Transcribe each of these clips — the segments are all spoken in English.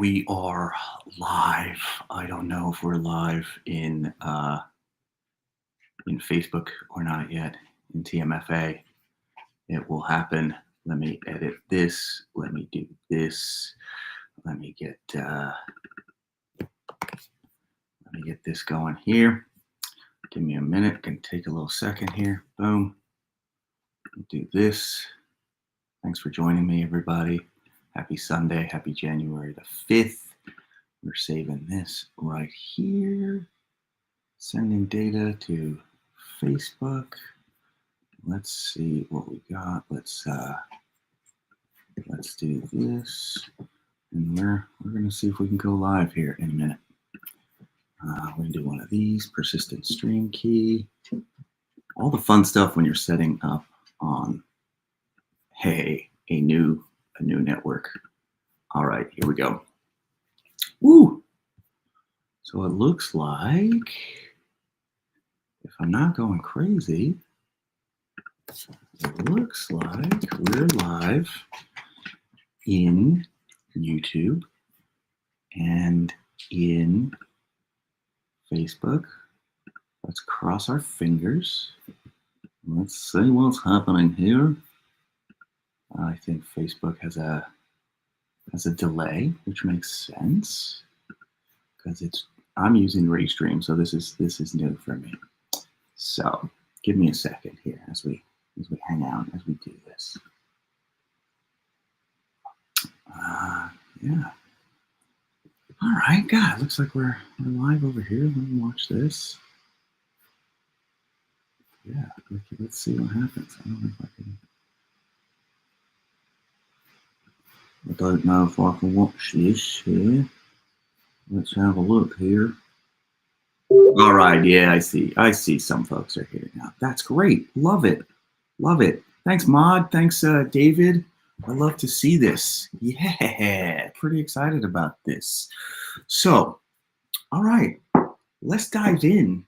we are live. I don't know if we're live in Facebook or not yet. In TMFA, it will happen. Let me edit this. Let me do this. Let me get this going here. Give me a minute. Can take a little second here. Boom. Do this. Thanks for joining me, everybody. Happy Sunday. Happy January the 5th. We're saving this right here. Sending data to Facebook. Let's see what we got. Let's do this. And we're going to see if we can go live here in a minute. We're going to do one of these, persistent stream key. All the fun stuff when you're setting up on, hey, a new network. All right, here we go. Woo! So it looks like, if I'm not going crazy, it looks like we're live in YouTube and in Facebook. Let's cross our fingers. Let's see what's happening here. I think Facebook has a delay, which makes sense because I'm using Restream, so this is new for me. So give me a second here as we hang out, as we do this. Yeah. All right, God, looks like we're live over here. Let me watch this. Yeah, let's see what happens. I don't know if I can watch this here. Let's have a look here. All right, yeah, I see some folks are here now. That's great. Love it. Love it. Thanks, Mod. Thanks, David. I love to see this. Yeah, pretty excited about this. So, all right, let's dive in.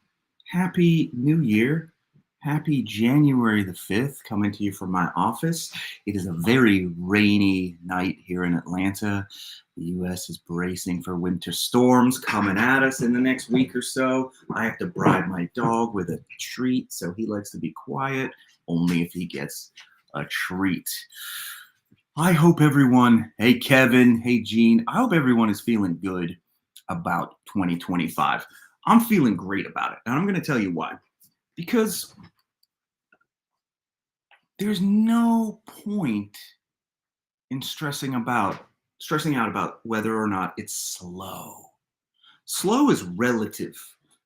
Happy New Year. Happy January the 5th, coming to you from my office. It is a very rainy night here in Atlanta. The U.S. is bracing for winter storms coming at us in the next week or so. I have to bribe my dog with a treat, so he likes to be quiet, only if he gets a treat. I hope everyone, hey Kevin, hey Gene, I hope everyone is feeling good about 2025. I'm feeling great about it, and I'm going to tell you why. Because there's no point in stressing out about whether or not it's slow. Slow is relative.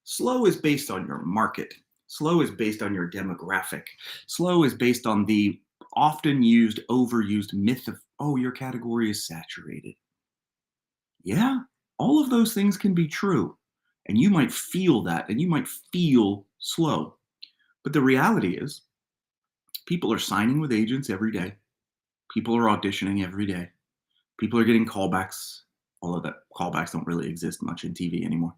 Slow is based on your market. Slow is based on your demographic. Slow is based on the often used, overused myth of, oh, your category is saturated. Yeah, all of those things can be true. And you might feel that, and you might feel slow. But the reality is, people are signing with agents every day. People are auditioning every day. People are getting callbacks, although that callbacks don't really exist much in TV anymore.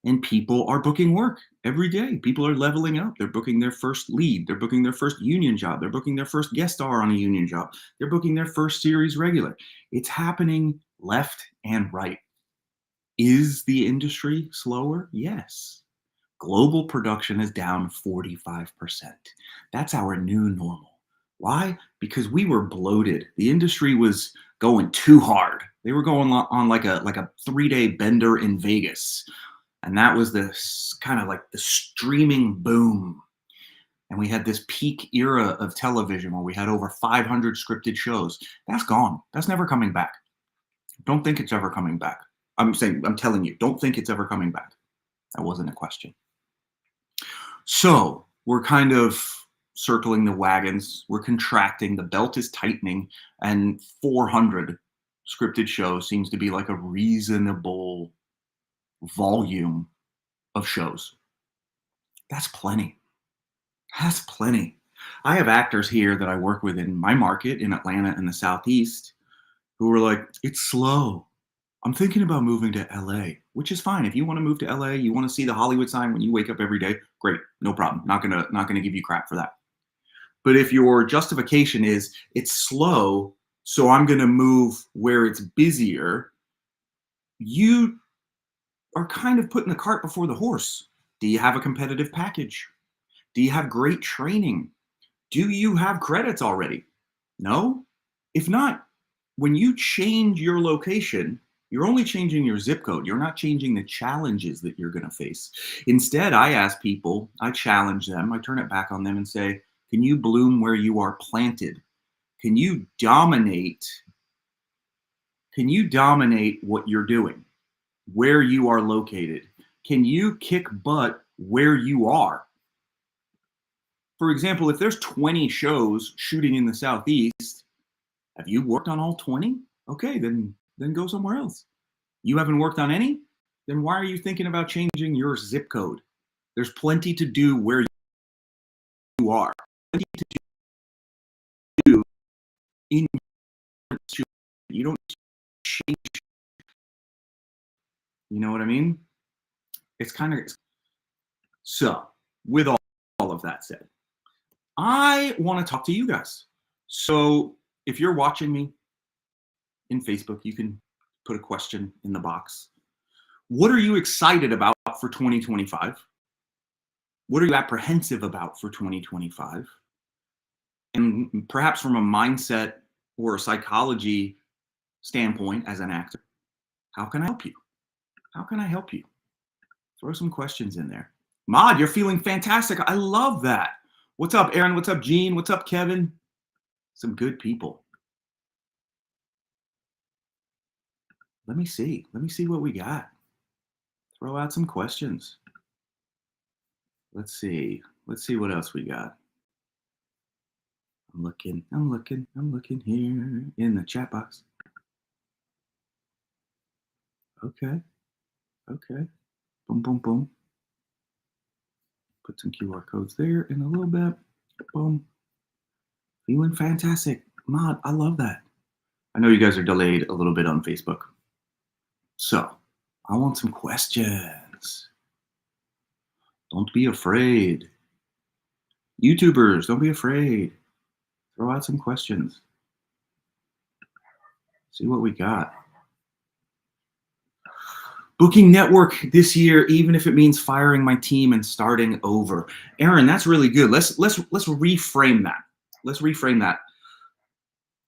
And people are booking work every day. People are leveling up. They're booking their first lead. They're booking their first union job. They're booking their first guest star on a union job. They're booking their first series regular. It's happening left and right. Is the industry slower? Yes. Global production is down 45%. That's our new normal. Why? Because we were bloated. The industry was going too hard. They were going on like a 3-day bender in Vegas. And that was the kind of like the streaming boom. And we had this peak era of television where we had over 500 scripted shows. That's gone. That's never coming back. Don't think it's ever coming back. I'm telling you, don't think it's ever coming back. That wasn't a question. So we're kind of circling the wagons. We're contracting. The belt is tightening. And 400 scripted shows seems to be like a reasonable volume of shows. That's plenty. That's plenty. I have actors here that I work with in my market in Atlanta and the Southeast who are like, it's slow. I'm thinking about moving to LA, which is fine. If you want to move to LA, you want to see the Hollywood sign when you wake up every day, great, no problem. Not gonna give you crap for that. But if your justification is it's slow, so I'm gonna move where it's busier, you are kind of putting the cart before the horse. Do you have a competitive package? Do you have great training? Do you have credits already? No? If not, when you change your location, you're only changing your zip code. You're not changing the challenges that you're going to face. Instead, I ask people, I challenge them, I turn it back on them and say, can you bloom where you are planted? Can you dominate? Can you dominate what you're doing, where you are located? Can you kick butt where you are? For example, if there's 20 shows shooting in the Southeast, have you worked on all 20? Okay, then go somewhere else. You haven't worked on any? Then why are you thinking about changing your zip code? There's plenty to do where you are. Plenty to do in your show. You don't change. You know what I mean? It's kind of so. With all of that said, I want to talk to you guys. So if you're watching me in Facebook, you can put a question in the box. What are you excited about for 2025? What are you apprehensive about for 2025? And perhaps from a mindset or a psychology standpoint as an actor, how can I help you? How can I help you? Throw some questions in there. Mod, you're feeling fantastic. I love that. What's up, Aaron? What's up, Gene? What's up, Kevin? Some good people. Let me see. Let me see what we got. Throw out some questions. Let's see. Let's see what else we got. I'm looking here in the chat box. Okay. Boom, boom, boom. Put some QR codes there in a little bit. Boom. Feeling fantastic. Mod, I love that. I know you guys are delayed a little bit on Facebook. So, I want some questions. Don't be afraid. YouTubers, don't be afraid. Throw out some questions. See what we got. Booking network this year, even if it means firing my team and starting over. Aaron, that's really good. Let's reframe that. Let's reframe that.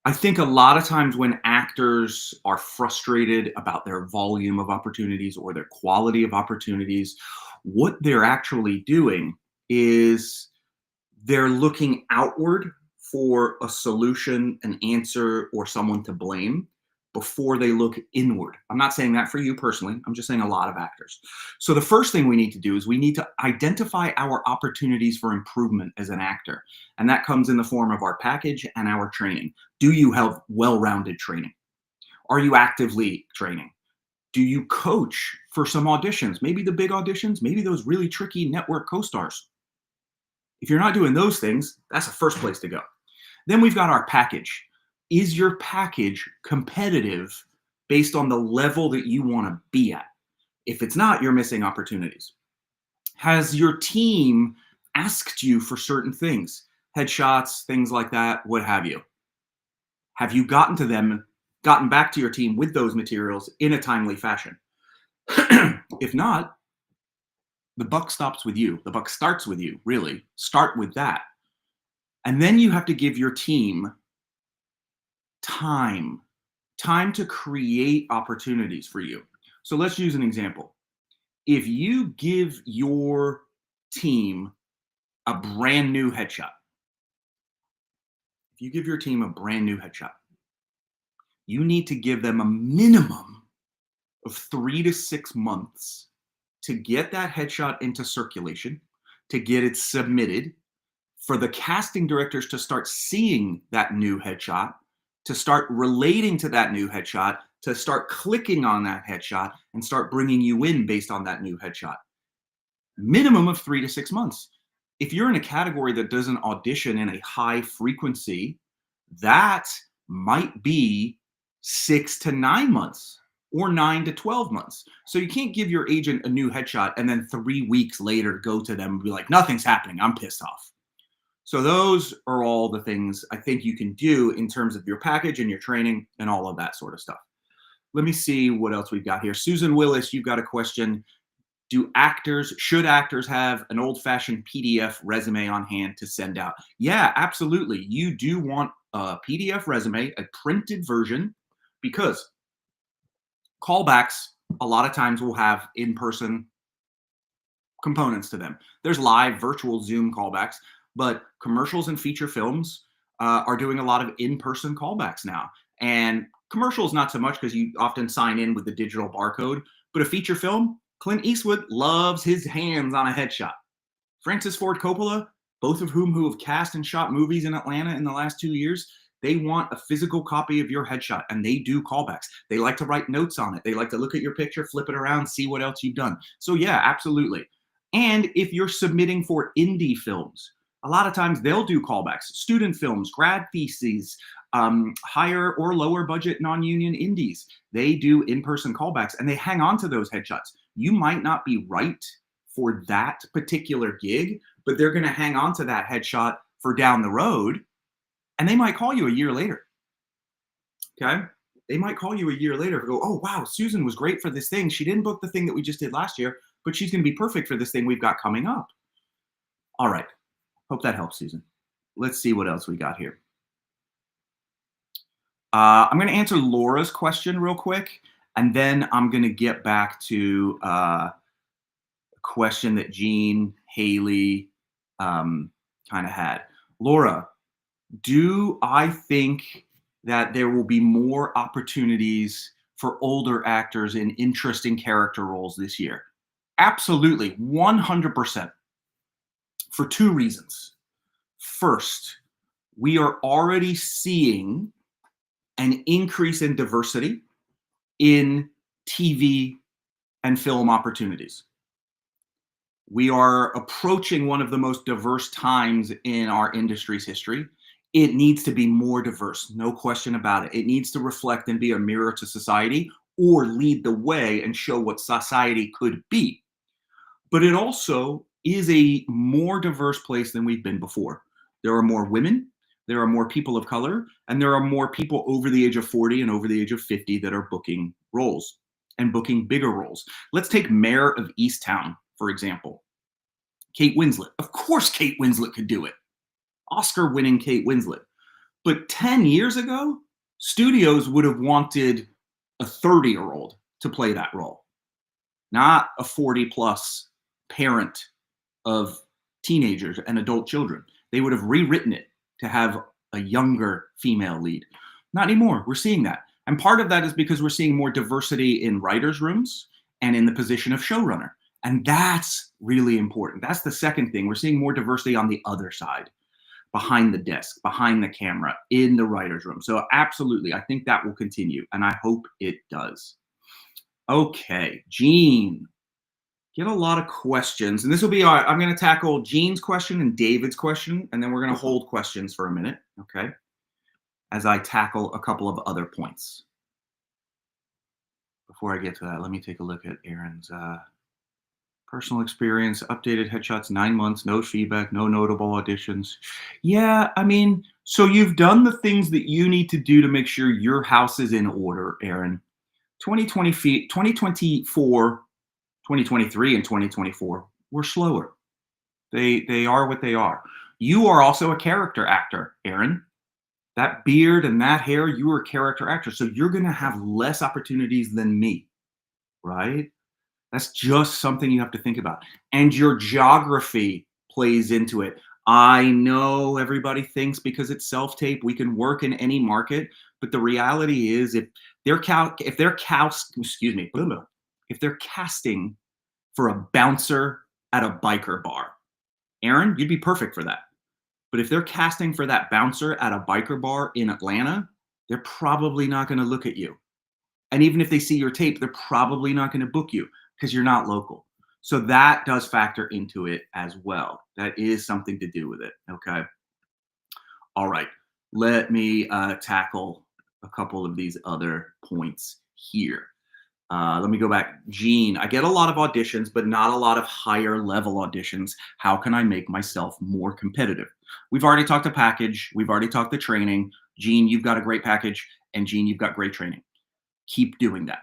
I think a lot of times when actors are frustrated about their volume of opportunities or their quality of opportunities, what they're actually doing is they're looking outward for a solution, an answer, or someone to blame before they look inward. I'm not saying that for you personally. I'm just saying a lot of actors. So the first thing we need to do is we need to identify our opportunities for improvement as an actor. And that comes in the form of our package and our training. Do you have well-rounded training? Are you actively training? Do you coach for some auditions? Maybe the big auditions, maybe those really tricky network co-stars. If you're not doing those things, that's the first place to go. Then we've got our package. Is your package competitive based on the level that you want to be at? If it's not, you're missing opportunities. Has your team asked you for certain things? Headshots, things like that, what have you? Have you gotten back to your team with those materials in a timely fashion? If not, the buck stops with you. The buck starts with you, really. Start with that. And then you have to give your team time to create opportunities for you. So let's use an example. If you give your team a brand new headshot, you need to give them a minimum of 3 to 6 months to get that headshot into circulation, to get it submitted, for the casting directors to start seeing that new headshot, to start relating to that new headshot, to start clicking on that headshot and start bringing you in based on that new headshot. Minimum of 3 to 6 months. If you're in a category that doesn't audition in a high frequency, that might be 6 to 9 months or 9 to 12 months. So you can't give your agent a new headshot and then 3 weeks later go to them and be like, nothing's happening, I'm pissed off. So those are all the things I think you can do in terms of your package and your training and all of that sort of stuff. Let me see what else we've got here. Susan Willis, you've got a question. Should actors have an old-fashioned PDF resume on hand to send out? Yeah, absolutely. You do want a PDF resume, a printed version, because callbacks a lot of times will have in-person components to them. There's live virtual Zoom callbacks, but commercials and feature films are doing a lot of in-person callbacks now. And commercials, not so much because you often sign in with the digital barcode, but a feature film, Clint Eastwood loves his hands on a headshot. Francis Ford Coppola, both of whom who have cast and shot movies in Atlanta in the last 2 years, they want a physical copy of your headshot, and they do callbacks. They like to write notes on it. They like to look at your picture, flip it around, see what else you've done. So yeah, absolutely. And if you're submitting for indie films, a lot of times they'll do callbacks. Student films, grad theses, higher or lower budget non-union indies, they do in-person callbacks, and they hang on to those headshots. You might not be right for that particular gig, but they're going to hang on to that headshot for down the road, and they might call you a year later. Okay? They might call you a year later and go, oh, wow, Susan was great for this thing. She didn't book the thing that we just did last year, but she's going to be perfect for this thing we've got coming up. All right. Hope that helps, Susan. Let's see what else we got here. I'm going to answer Laura's question real quick, and then I'm going to get back to a question that Jean Haley kind of had. Laura, do I think that there will be more opportunities for older actors in interesting character roles this year? Absolutely, 100%, for two reasons. First, we are already seeing an increase in diversity in TV and film opportunities. We are approaching one of the most diverse times in our industry's history. It needs to be more diverse, no question about it. It needs to reflect and be a mirror to society, or lead the way and show what society could be. But it also is a more diverse place than we've been before. There are more women, there are more people of color, and there are more people over the age of 40 and over the age of 50 that are booking roles and booking bigger roles. Let's take Mayor of Easttown, for example. Kate Winslet. Of course Kate Winslet could do it. Oscar-winning Kate Winslet. But 10 years ago, studios would have wanted a 30-year-old to play that role, not a 40-plus parent of teenagers and adult children. They would have rewritten it to have a younger female lead. Not anymore. We're seeing that. And part of that is because we're seeing more diversity in writers' rooms and in the position of showrunner. And that's really important. That's the second thing. We're seeing more diversity on the other side, behind the desk, behind the camera, in the writer's room. So absolutely, I think that will continue, and I hope it does. Okay, Jean. Get a lot of questions, and this will be I'm going to tackle Jean's question and David's question, and then we're going to hold questions for a minute, okay, as I tackle a couple of other points. Before I get to that, let me take a look at Aaron's personal experience, updated headshots, 9 months, no feedback, no notable auditions. Yeah, I mean, so you've done the things that you need to do to make sure your house is in order, Aaron. 2024, 2023 and 2024 were slower. They are what they are. You are also a character actor, Aaron. That beard and that hair, you are a character actor. So you're going to have less opportunities than me, right? That's just something you have to think about. And your geography plays into it. I know everybody thinks because it's self-tape, we can work in any market. But the reality is if they're casting for a bouncer at a biker bar, Aaron, you'd be perfect for that. But if they're casting for that bouncer at a biker bar in Atlanta, they're probably not going to look at you. And even if they see your tape, they're probably not going to book you because you're not local. So that does factor into it as well. That is something to do with it, okay? All right, let me tackle a couple of these other points here. Let me go back. Jean, I get a lot of auditions, but not a lot of higher level auditions. How can I make myself more competitive? We've already talked to package. We've already talked to training. Jean, you've got a great package. And Jean, you've got great training. Keep doing that.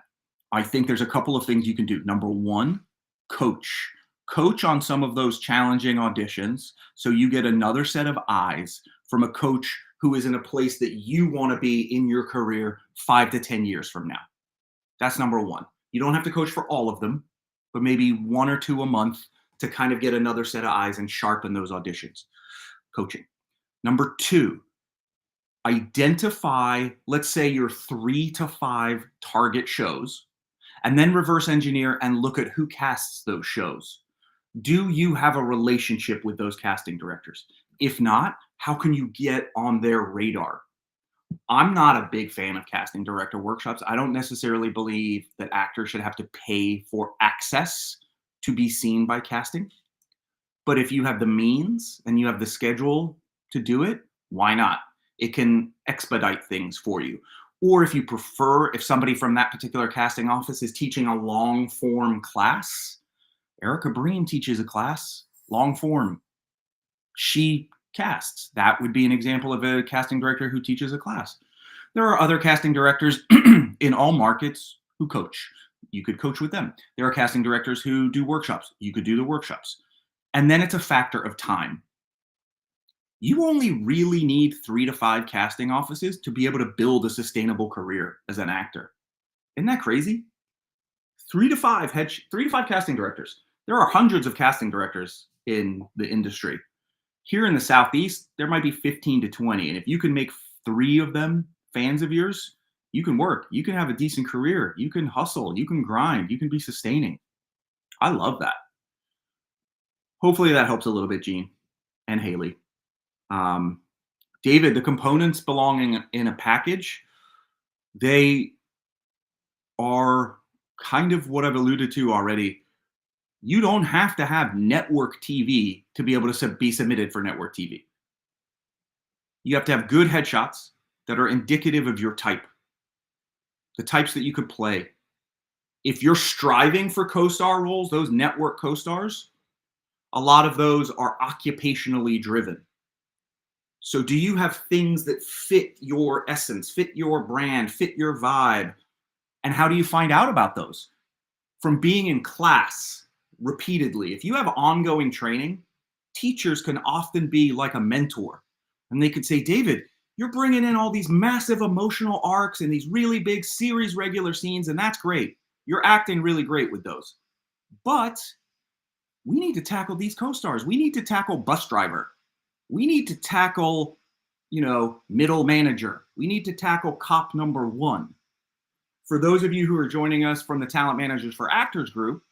I think there's a couple of things you can do. Number one, coach. Coach on some of those challenging auditions so you get another set of eyes from a coach who is in a place that you want to be in your career 5 to 10 years from now. That's number one. You don't have to coach for all of them, but maybe one or two a month to kind of get another set of eyes and sharpen those auditions. Coaching. Number two, identify, let's say, your 3 to 5 target shows, and then reverse engineer and look at who casts those shows. Do you have a relationship with those casting directors? If not, how can you get on their radar? I'm not a big fan of casting director workshops. I don't necessarily believe that actors should have to pay for access to be seen by casting. But if you have the means and you have the schedule to do it, why not? It can expedite things for you. Or if you prefer, if somebody from that particular casting office is teaching a long form class, Erica Breen teaches a class, long form. She casts. That would be an example of a casting director who teaches a class. There are other casting directors in all markets who coach. You could coach with them. There are casting directors who do workshops. You could do the workshops. And then it's a factor of time. You only really need 3 to 5 casting offices to be able to build a sustainable career as an actor. Isn't that crazy? 3 to 5 casting directors. There are hundreds of casting directors in the industry. Here in the Southeast, there might be 15 to 20. And if you can make 3 of them fans of yours, you can work. You can have a decent career. You can hustle. You can grind. You can be sustaining. I love that. Hopefully that helps a little bit, Gene and Haley. David, the components belonging in a package, they are kind of what I've alluded to already. You don't have to have network TV to be able to be submitted for network TV. You have to have good headshots that are indicative of your type, the types that you could play. If you're striving for co-star roles, those network co-stars, a lot of those are occupationally driven. So do you have things that fit your essence, fit your brand, fit your vibe? And how do you find out about those? From being in class repeatedly. If you have ongoing training, teachers can often be like a mentor. And they could say, David, you're bringing in all these massive emotional arcs and these really big series regular scenes, and that's great. You're acting really great with those. But we need to tackle these co-stars. We need to tackle bus driver. We need to tackle, middle manager. We need to tackle cop number 1. For those of you who are joining us from the Talent Managers for Actors group,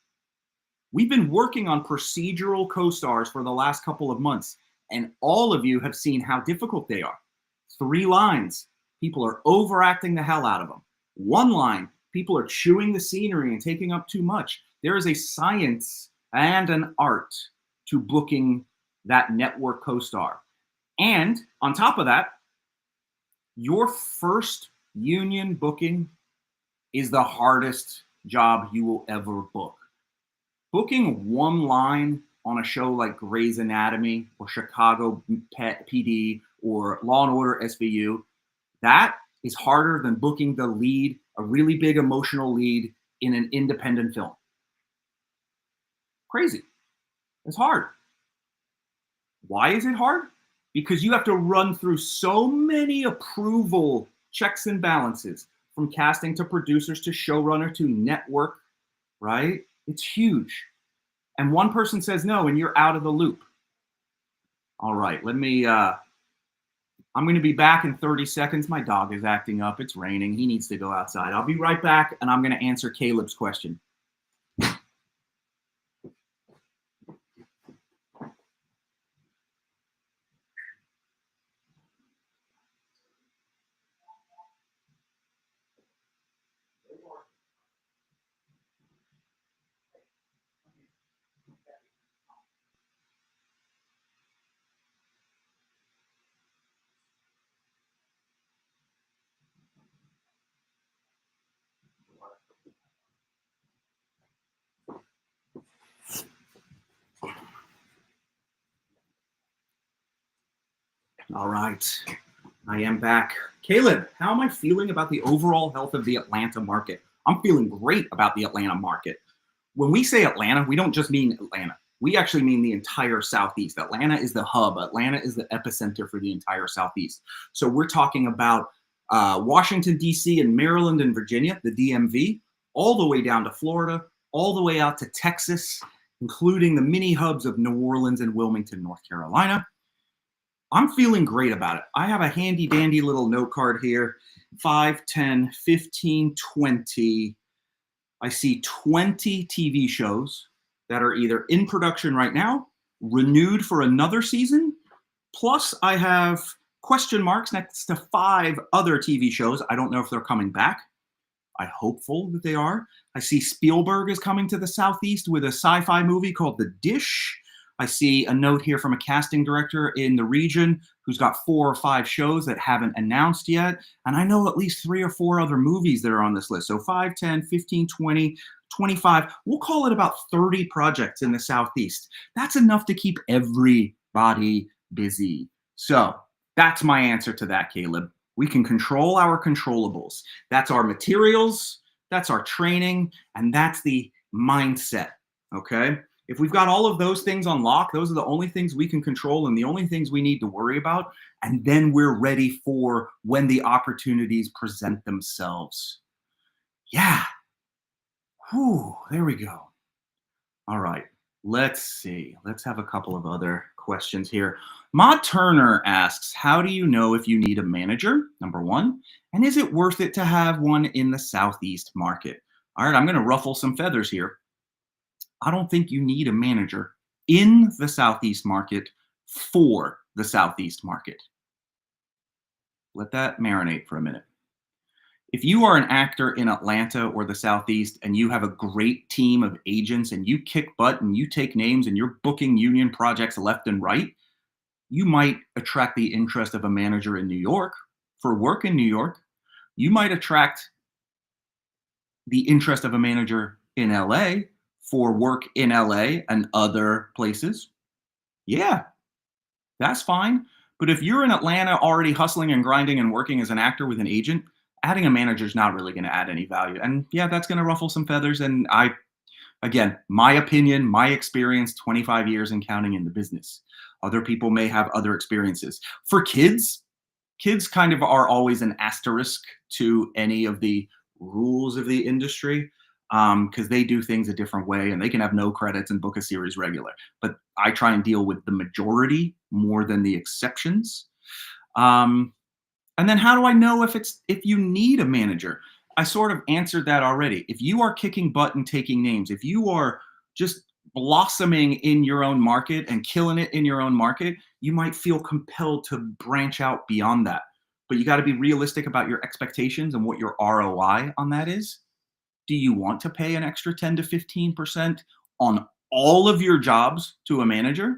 we've been working on procedural co-stars for the last couple of months, and all of you have seen how difficult they are. 3 lines, people are overacting the hell out of them. 1 line, people are chewing the scenery and taking up too much. There is a science and an art to booking that network co-star. And on top of that, your first union booking is the hardest job you will ever book. Booking 1 line on a show like Grey's Anatomy or Chicago PD or Law and Order SVU, that is harder than booking the lead, a really big emotional lead in an independent film. Crazy. It's hard. Why is it hard? Because you have to run through so many approval checks and balances, from casting to producers to showrunner to network, right? It's huge. And one person says no, and you're out of the loop. All right, I'm going to be back in 30 seconds. My dog is acting up. It's raining. He needs to go outside. I'll be right back, and I'm going to answer Caleb's question. All right. I am back. Caleb, how am I feeling about the overall health of the Atlanta market? I'm feeling great about the Atlanta market. When we say Atlanta, we don't just mean Atlanta. We actually mean the entire Southeast. Atlanta is the hub. Atlanta is the epicenter for the entire Southeast. So we're talking about Washington, D.C. and Maryland and Virginia, the DMV, all the way down to Florida, all the way out to Texas, including the mini hubs of New Orleans and Wilmington, North Carolina. I'm feeling great about it. I have a handy dandy little note card here. 5, 10, 15, 20. I see 20 TV shows that are either in production right now, renewed for another season, plus I have question marks next to 5 other TV shows. I don't know if they're coming back. I'm hopeful that they are. I see Spielberg is coming to the Southeast with a sci-fi movie called The Dish. I see a note here from a casting director in the region who's got 4 or 5 shows that haven't announced yet. And I know at least 3 or 4 other movies that are on this list. So 5, 10, 15, 20, 25. We'll call it about 30 projects in the Southeast. That's enough to keep everybody busy. So that's my answer to that, Caleb. We can control our controllables. That's our materials, that's our training, and that's the mindset, okay? If we've got all of those things on lock, those are the only things we can control and the only things we need to worry about. And then we're ready for when the opportunities present themselves. Yeah. Whew, there we go. All right. Let's see. Let's have a couple of other questions here. Ma Turner asks, how do you know if you need a manager? Number 1. And is it worth it to have one in the Southeast market? All right, I'm going to ruffle some feathers here. I don't think you need a manager in the Southeast market for the Southeast market. Let that marinate for a minute. If you are an actor in Atlanta or the Southeast and you have a great team of agents and you kick butt and you take names and you're booking union projects left and right, you might attract the interest of a manager in New York for work in New York. You might attract the interest of a manager in LA for work in LA and other places. Yeah, that's fine. But if you're in Atlanta already hustling and grinding and working as an actor with an agent, adding a manager is not really going to add any value. And yeah, that's going to ruffle some feathers. And again, my opinion, my experience, 25 years and counting in the business. Other people may have other experiences. For kids kind of are always an asterisk to any of the rules of the industry because they do things a different way and they can have no credits and book a series regular. But I try and deal with the majority more than the exceptions. And then how do I know if you need a manager? I sort of answered that already. If you are kicking butt and taking names, if you are just blossoming in your own market and killing it in your own market, you might feel compelled to branch out beyond that. But you got to be realistic about your expectations and what your ROI on that is. Do you want to pay an extra 10 to 15% on all of your jobs to a manager?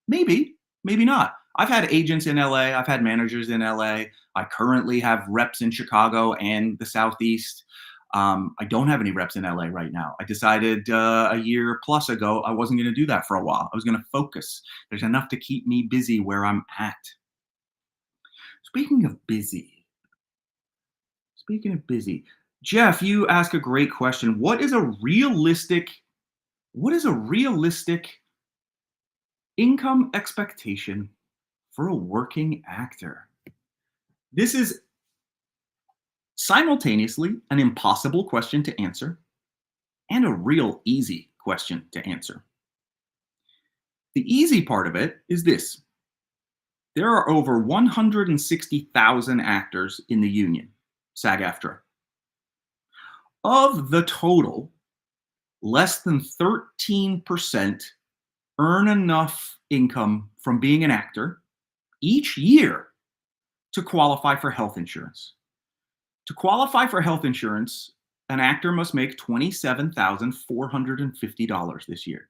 Maybe, maybe not. I've had agents in LA. I've had managers in LA. I currently have reps in Chicago and the Southeast. I don't have any reps in LA right now. I decided a year plus ago I wasn't going to do that for a while. I was going to focus. There's enough to keep me busy where I'm at. Speaking of busy, Jeff, you ask a great question. What is a realistic income expectation for a working actor? This is simultaneously an impossible question to answer and a real easy question to answer. The easy part of it is this. There are over 160,000 actors in the union, SAG-AFTRA. Of the total, less than 13% earn enough income from being an actor each year to qualify for health insurance. To qualify for health insurance, an actor must make $27,450 this year.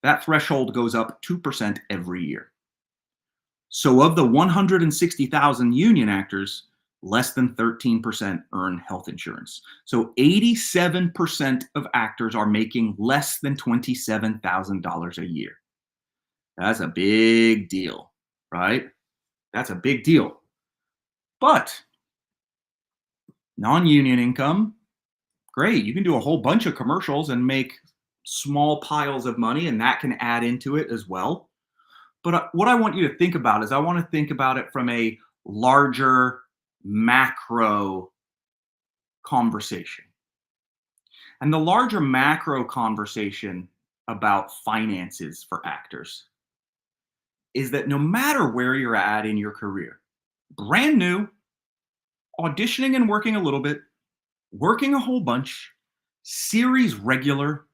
That threshold goes up 2% every year. So of the 160,000 union actors, less than 13% earn health insurance. So 87% of actors are making less than $27,000 a year. That's a big deal, right? That's a big deal. But non-union income, great. You can do a whole bunch of commercials and make small piles of money, and that can add into it as well. But what I want you to think about is I want to think about it from a larger macro conversation. And the larger macro conversation about finances for actors is that no matter where you're at in your career, brand new, auditioning and working a little bit, working a whole bunch, series regular,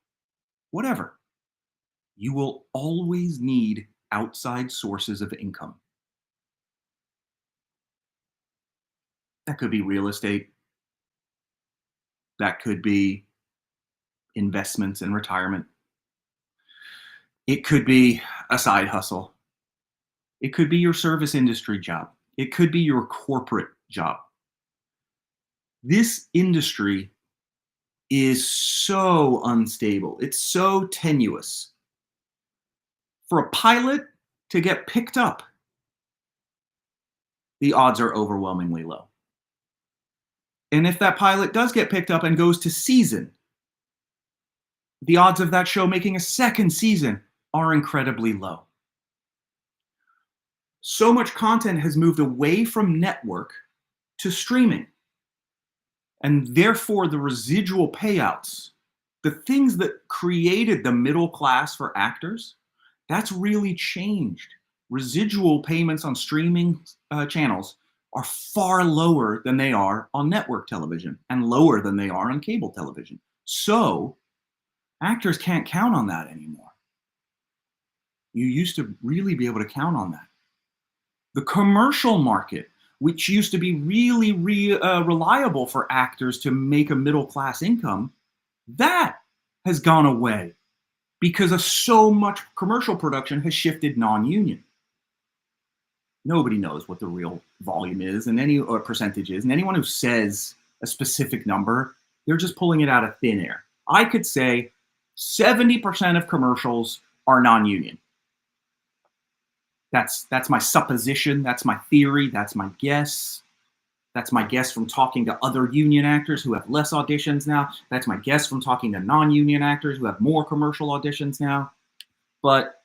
whatever, you will always need outside sources of income. That could be real estate. That could be investments and retirement. It could be a side hustle. It could be your service industry job. It could be your corporate job. This industry is so unstable. It's so tenuous. For a pilot to get picked up, the odds are overwhelmingly low. And if that pilot does get picked up and goes to season, the odds of that show making a second season are incredibly low. So much content has moved away from network to streaming. And therefore, the residual payouts, the things that created the middle class for actors, that's really changed. Residual payments on streaming channels are far lower than they are on network television and lower than they are on cable television. So actors can't count on that anymore. You used to really be able to count on that. The commercial market, which used to be really reliable for actors to make a middle class income, that has gone away because of so much commercial production has shifted non-union. Nobody knows what the real volume is and any or percentage is, and anyone who says a specific number, they're just pulling it out of thin air. I could say 70% of commercials are non-union. That's my supposition, that's my theory, that's my guess. That's my guess from talking to other union actors who have less auditions now. That's my guess from talking to non-union actors who have more commercial auditions now. But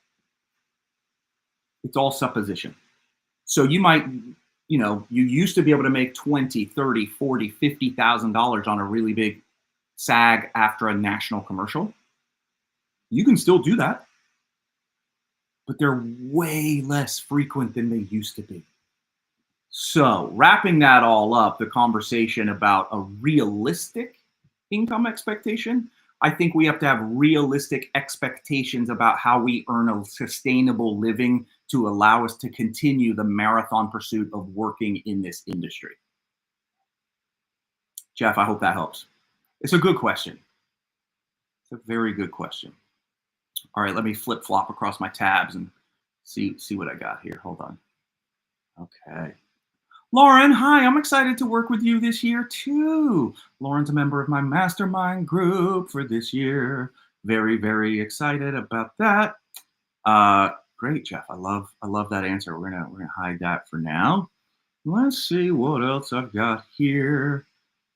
it's all supposition. So you might, you used to be able to make $20, $30, $40, $50,000 on a really big SAG after a national commercial. You can still do that, but they're way less frequent than they used to be. So wrapping that all up, the conversation about a realistic income expectation, I think we have to have realistic expectations about how we earn a sustainable living to allow us to continue the marathon pursuit of working in this industry. Jeff, I hope that helps. It's a good question. It's a very good question. All right, let me flip-flop across my tabs and see what I got here. Hold on. Okay. Lauren, hi, I'm excited to work with you this year too. Lauren's a member of my mastermind group for this year. Very, very excited about that. Great, Jeff. I love that answer. We're gonna hide that for now. Let's see what else I've got here.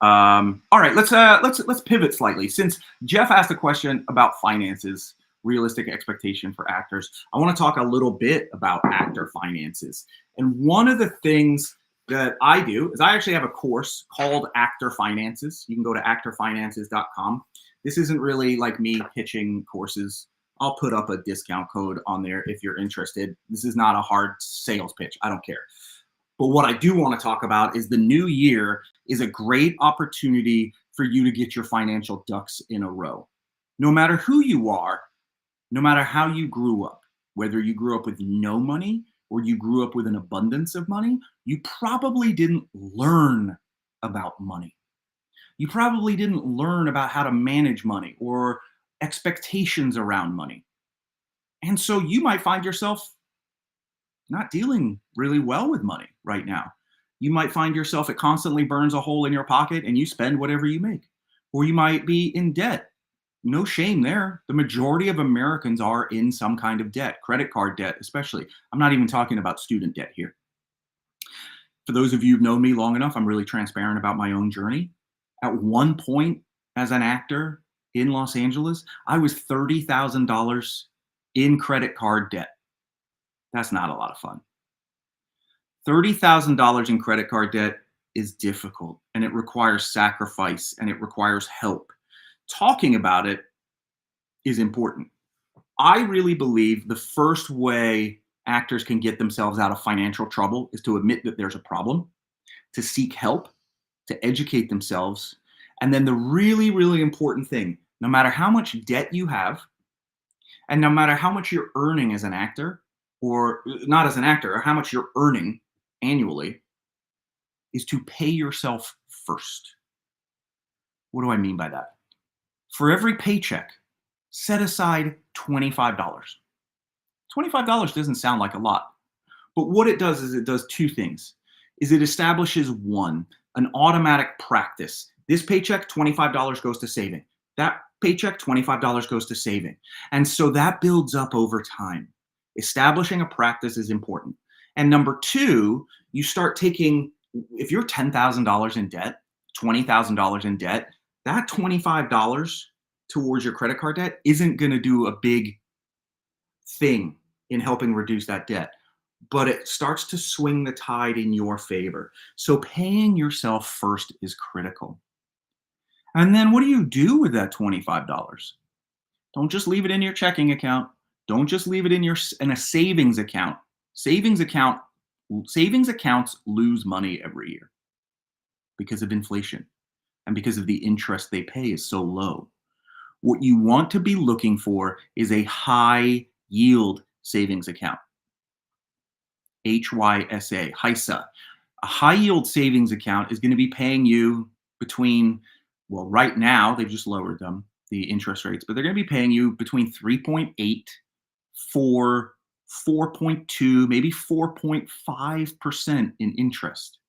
All right, let's pivot slightly. Since Jeff asked a question about finances, realistic expectation for actors, I want to talk a little bit about actor finances. And one of the things that I do is I actually have a course called Actor Finances. You can go to actorfinances.com. This isn't really like me pitching courses. I'll put up a discount code on there if you're interested. This is not a hard sales pitch. I don't care. But what I do want to talk about is the new year is a great opportunity for you to get your financial ducks in a row. No matter who you are, no matter how you grew up, whether you grew up with no money or you grew up with an abundance of money, you probably didn't learn about money. You probably didn't learn about how to manage money or expectations around money. And so you might find yourself not dealing really well with money right now. You might find yourself, it constantly burns a hole in your pocket and you spend whatever you make. Or you might be in debt. No shame there. The majority of Americans are in some kind of debt, credit card debt especially. I'm not even talking about student debt here. For those of you who've known me long enough, I'm really transparent about my own journey. At one point, as an actor in Los Angeles, I was $30,000 in credit card debt. That's not a lot of fun. $30,000 in credit card debt is difficult, and it requires sacrifice, and it requires help. Talking about it is important. I really believe the first way actors can get themselves out of financial trouble is to admit that there's a problem, to seek help, to educate themselves. And then the really, really important thing, no matter how much debt you have, and no matter how much you're earning as an actor, or not as an actor, or how much you're earning annually, is to pay yourself first. What do I mean by that? For every paycheck, set aside $25. $25 doesn't sound like a lot, but what it does is it does two things. It establishes one, an automatic practice. This paycheck, $25 goes to saving. That paycheck, $25 goes to saving. And so that builds up over time. Establishing a practice is important. And number two, you start taking, if you're $10,000 in debt, $20,000 in debt, that $25 towards your credit card debt isn't going to do a big thing in helping reduce that debt, but it starts to swing the tide in your favor. So paying yourself first is critical. And then what do you do with that $25? Don't just leave it in your checking account. Don't just leave it in a savings account. Savings accounts lose money every year because of inflation and because of the interest they pay is so low. What you want to be looking for is a high yield savings account. HYSA. A high yield savings account is going to be paying you between, well, right now they've just lowered them, the interest rates, but they're going to be paying you between 3.8, 4, 4.2, maybe 4.5% in interest.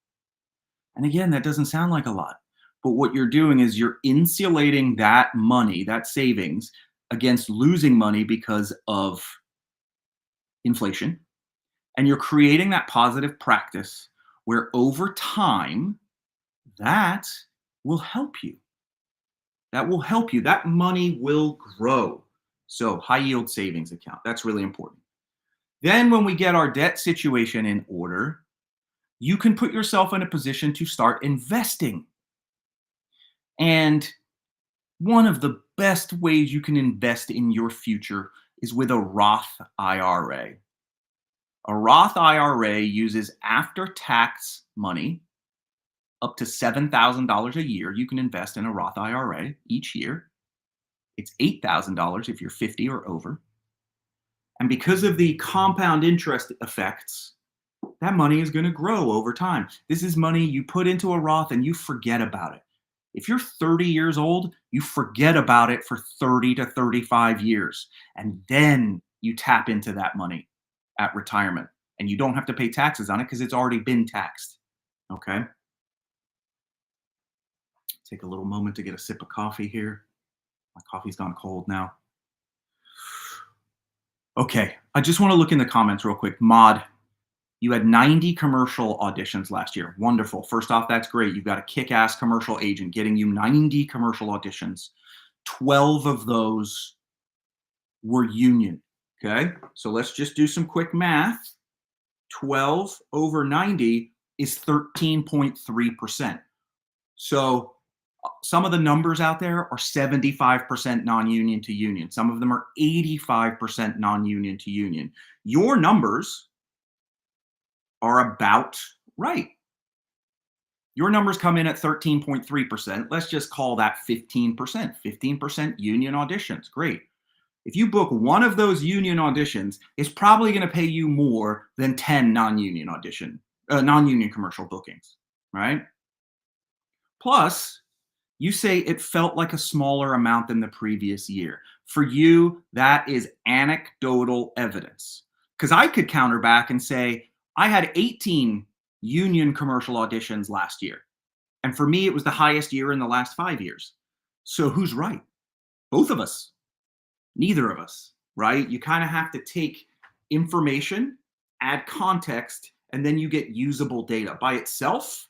And again, that doesn't sound like a lot, but what you're doing is you're insulating that money, that savings, against losing money because of inflation. And you're creating that positive practice where over time, that will help you. That will help you. That money will grow. So high yield savings account, that's really important. Then when we get our debt situation in order, you can put yourself in a position to start investing. And one of the best ways you can invest in your future is with a Roth IRA. A Roth IRA uses after-tax money up to $7,000 a year. You can invest in a Roth IRA each year. It's $8,000 if you're 50 or over. And because of the compound interest effects, that money is going to grow over time. This is money you put into a Roth and you forget about it. If you're 30 years old, you forget about it for 30 to 35 years. And then you tap into that money at retirement. And you don't have to pay taxes on it because it's already been taxed. Okay? Take a little moment to get a sip of coffee here. My coffee's gone cold now. Okay, I just want to look in the comments real quick. Mod, you had 90 commercial auditions last year. Wonderful. First off, that's great. You've got a kick-ass commercial agent getting you 90 commercial auditions. 12 of those were union. Okay, so let's just do some quick math. 12 over 90 is 13.3%. So some of the numbers out there are 75% non-union to union. Some of them are 85% non-union to union. Your numbers are about right. Your numbers come in at 13.3%. Let's just call that 15%. 15% union auditions. Great. If you book one of those union auditions, it's probably going to pay you more than 10 non-union commercial bookings, right? Plus, you say it felt like a smaller amount than the previous year. For you, that is anecdotal evidence. Because I could counter back and say, I had 18 union commercial auditions last year. And for me, it was the highest year in the last 5 years. So who's right? Both of us. Neither of us, right? You kind of have to take information, add context, and then you get usable data. By itself,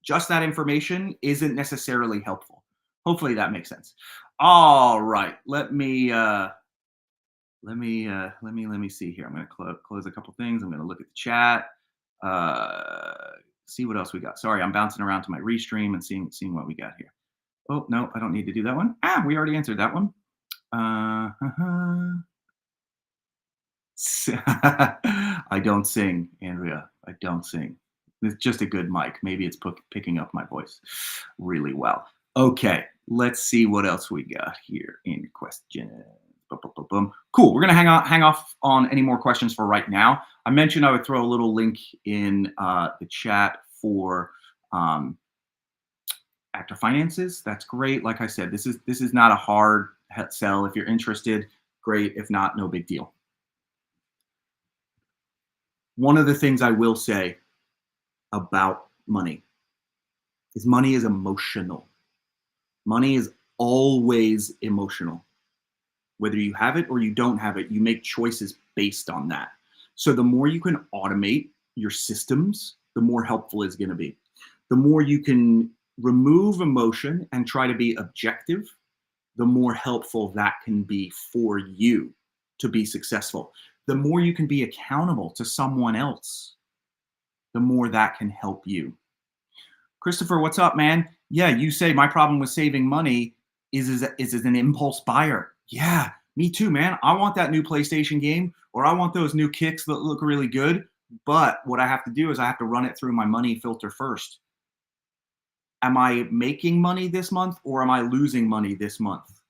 just that information isn't necessarily helpful. Hopefully that makes sense. All right, let me see here. I'm going to close a couple things. I'm going to look at the chat. See what else we got. Sorry, I'm bouncing around to my restream and seeing what we got here. Oh no, I don't need to do that one. We already answered that one. I don't sing, Andrea. I don't sing. It's just a good mic. Maybe it's picking up my voice really well. Okay, let's see what else we got here in questions. Cool. We're gonna hang off on any more questions for right now. I mentioned I would throw a little link in the chat for Actor Finances. That's great. Like I said, this is not a hard sell. If you're interested, great. If not, no big deal. One of the things I will say about money is emotional. Money is always emotional. Whether you have it or you don't have it, you make choices based on that. So the more you can automate your systems, the more helpful it's going to be. The more you can remove emotion and try to be objective, the more helpful that can be for you to be successful. The more you can be accountable to someone else, the more that can help you. Christopher, what's up, man? Yeah, you say my problem with saving money is as an impulse buyer. Yeah, me too, man. I want that new PlayStation game, or I want those new kicks that look really good. But what I have to do is I have to run it through my money filter first. Am I making money this month, or am I losing money this month?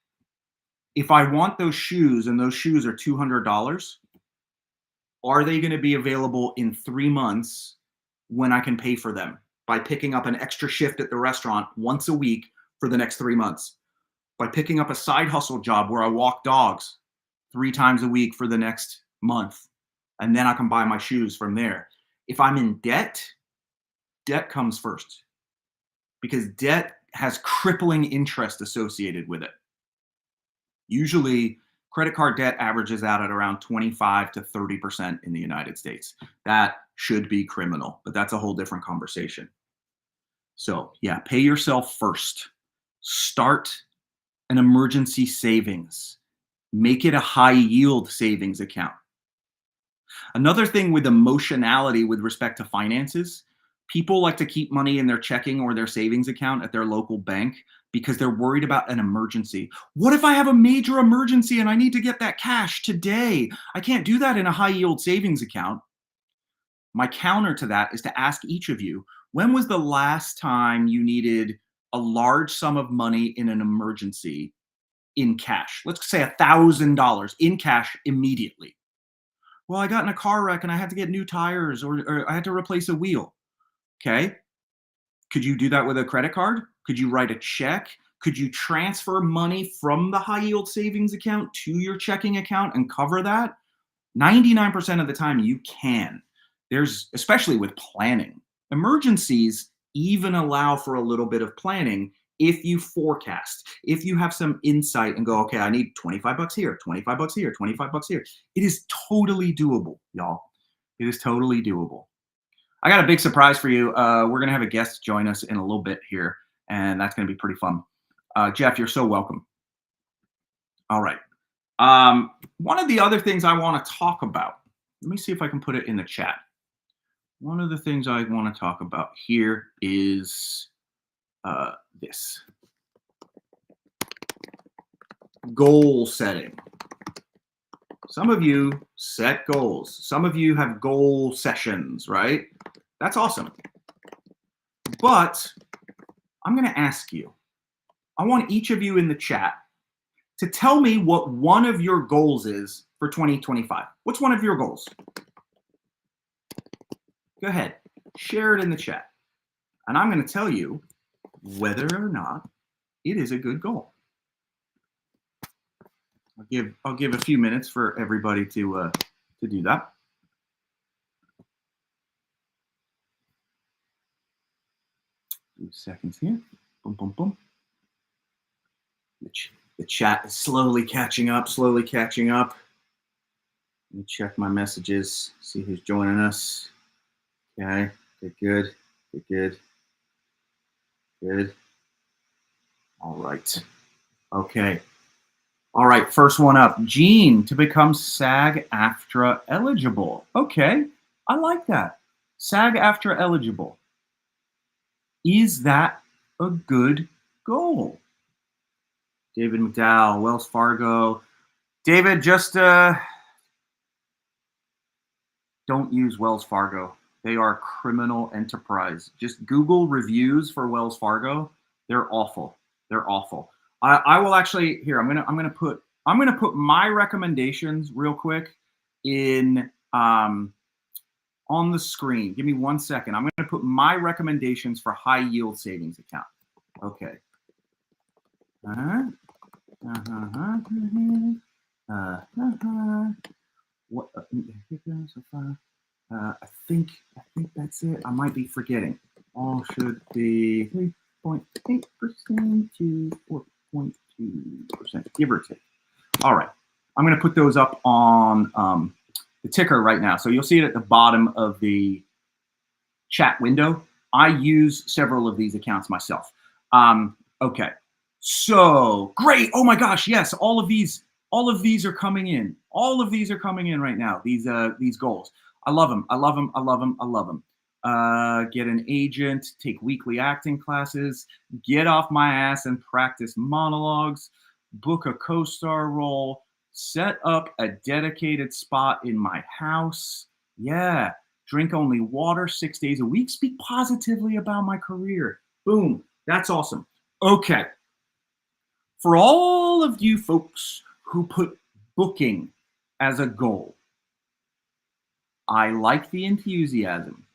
If I want those shoes and those shoes are $200, are they going to be available in 3 months when I can pay for them by picking up an extra shift at the restaurant once a week for the next 3 months? By picking up a side hustle job where I walk dogs 3 times a week for the next month, and then I can buy my shoes from there. If I'm in debt, debt comes first, because debt has crippling interest associated with it. Usually, credit card debt averages out at around 25 to 30% in the United States. That should be criminal, but that's a whole different conversation. So yeah, pay yourself first. Start an emergency savings. Make it a high yield savings account. Another thing with emotionality with respect to finances, people like to keep money in their checking or their savings account at their local bank because they're worried about an emergency. What if I have a major emergency and I need to get that cash today? I can't do that in a high yield savings account. My counter to that is to ask each of you, when was the last time you needed a large sum of money in an emergency in cash? Let's say $1,000 in cash immediately. Well, I got in a car wreck and I had to get new tires, or I had to replace a wheel. Okay. Could you do that with a credit card? Could you write a check? Could you transfer money from the high yield savings account to your checking account and cover that? 99% of the time you can. There's, especially with planning, emergencies even allow for a little bit of planning if you forecast, if you have some insight and go, okay, I need 25 bucks here, 25 bucks here, 25 bucks here. It is totally doable, y'all. It is totally doable. I got a big surprise for you. We're going to have a guest join us in a little bit here, and that's going to be pretty fun. Jeff, you're so welcome. All right. One of the other things I want to talk about, let me see if I can put it in the chat. One of the things I want to talk about here is this. Goal setting. Some of you set goals. Some of you have goal sessions, right? That's awesome. But I'm going to ask you, I want each of you in the chat to tell me what one of your goals is for 2025. What's one of your goals? Go ahead, share it in the chat. And I'm going to tell you whether or not it is a good goal. I'll give a few minutes for everybody to do that. Few seconds here. Boom, boom, boom. The chat is slowly catching up, slowly catching up. Let me check my messages, see who's joining us. Okay, good, good, good. All right. Okay. All right, first one up. Gene to become SAG-AFTRA eligible. Okay, I like that. SAG-AFTRA eligible. Is that a good goal? David McDowell, Wells Fargo. David, just don't use Wells Fargo. They are a criminal enterprise. Just Google reviews for Wells Fargo. They're awful. They're awful. I will actually here. I'm gonna put my recommendations real quick in on the screen. Give me 1 second. I'm gonna put my recommendations for high yield savings account. Okay. Uh-huh. Uh-huh. Uh-huh. What? I think that's it. I might be forgetting. All should be 3.8% to 4.2%, give or take. All right. I'm going to put those up on the ticker right now. So you'll see it at the bottom of the chat window. I use several of these accounts myself. Okay. So great. Oh my gosh. Yes. All of these are coming in. All of these are coming in right now. These goals. I love them. I love them. I love them. I love them. Get an agent, take weekly acting classes, get off my ass and practice monologues, book a co-star role, set up a dedicated spot in my house. Yeah. Drink only water 6 days a week. Speak positively about my career. Boom. That's awesome. Okay. For all of you folks who put booking as a goal, I like the enthusiasm,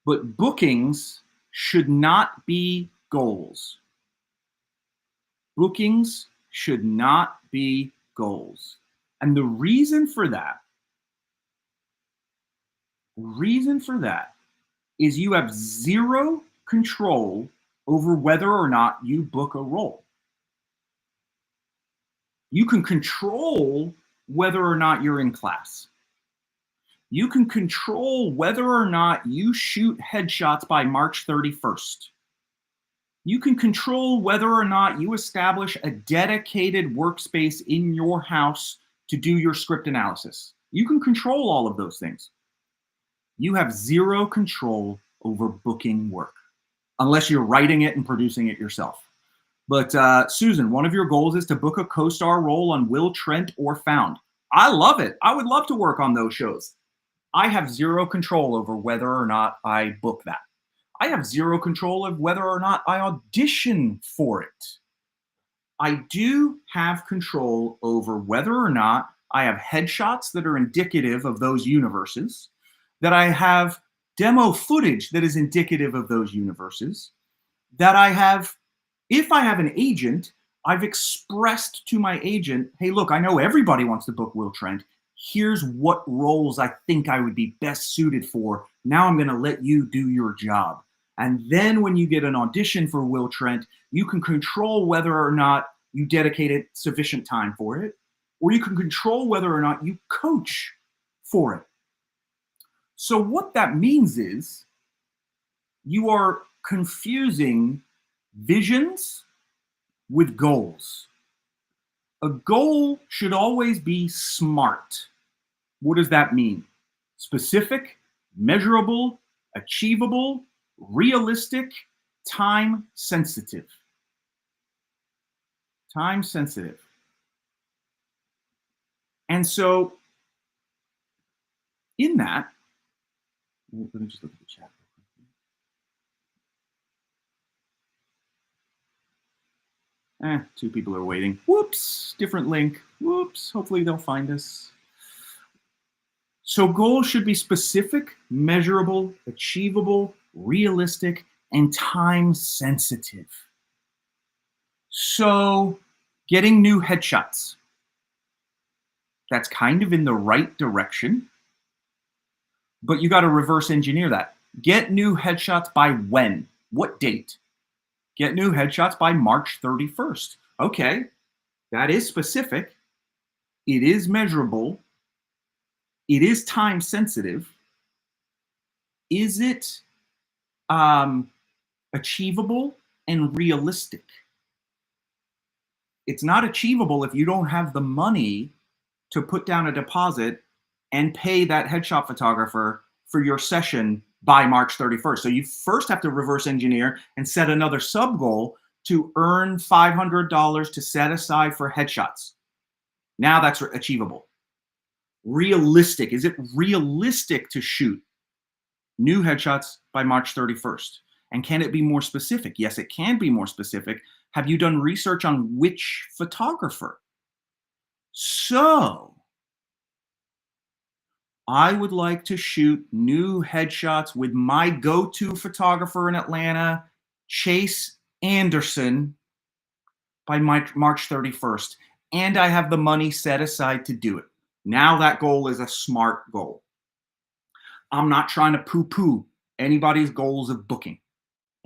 but bookings should not be goals. Bookings should not be goals. And the reason for that is you have zero control over whether or not you book a role. You can control whether or not you're in class. You can control whether or not you shoot headshots by March 31st. You can control whether or not you establish a dedicated workspace in your house to do your script analysis. You can control all of those things. You have zero control over booking work, unless you're writing it and producing it yourself. But Susan, one of your goals is to book a co-star role on Will Trent or Found. I love it. I would love to work on those shows. I have zero control over whether or not I book that. I have zero control of whether or not I audition for it. I do have control over whether or not I have headshots that are indicative of those universes, that I have demo footage that is indicative of those universes, that I have, if I have an agent, I've expressed to my agent, hey, look, I know everybody wants to book Will Trent. Here's what roles I think I would be best suited for. Now I'm going to let you do your job. And then when you get an audition for Will Trent, you can control whether or not you dedicated sufficient time for it, or you can control whether or not you coach for it. So what that means is you are confusing visions with goals. A goal should always be SMART. What does that mean? Specific, measurable, achievable, realistic, time sensitive. Time sensitive. And so in that, let me just look at the chat. Two people are waiting. Whoops, different link. Whoops, hopefully they'll find us. So goals should be specific, measurable, achievable, realistic, and time sensitive. So getting new headshots, that's kind of in the right direction, but you got to reverse engineer that. Get new headshots by when? What date? Get new headshots by March 31st. Okay, that is specific. It is measurable. It is time sensitive. is it um, achievable and realistic? It's not achievable if you don't have the money to put down a deposit and pay that headshot photographer for your session by March 31st. So you first have to reverse engineer and set another sub goal to earn $500 to set aside for headshots. Now that's achievable. Realistic. Is it realistic to shoot new headshots by March 31st? And can it be more specific? Yes, it can be more specific. Have you done research on which photographer? So I would like to shoot new headshots with my go-to photographer in Atlanta, Chase Anderson, by March 31st. And I have the money set aside to do it. Now that goal is a smart goal. I'm not trying to poo-poo anybody's goals of booking.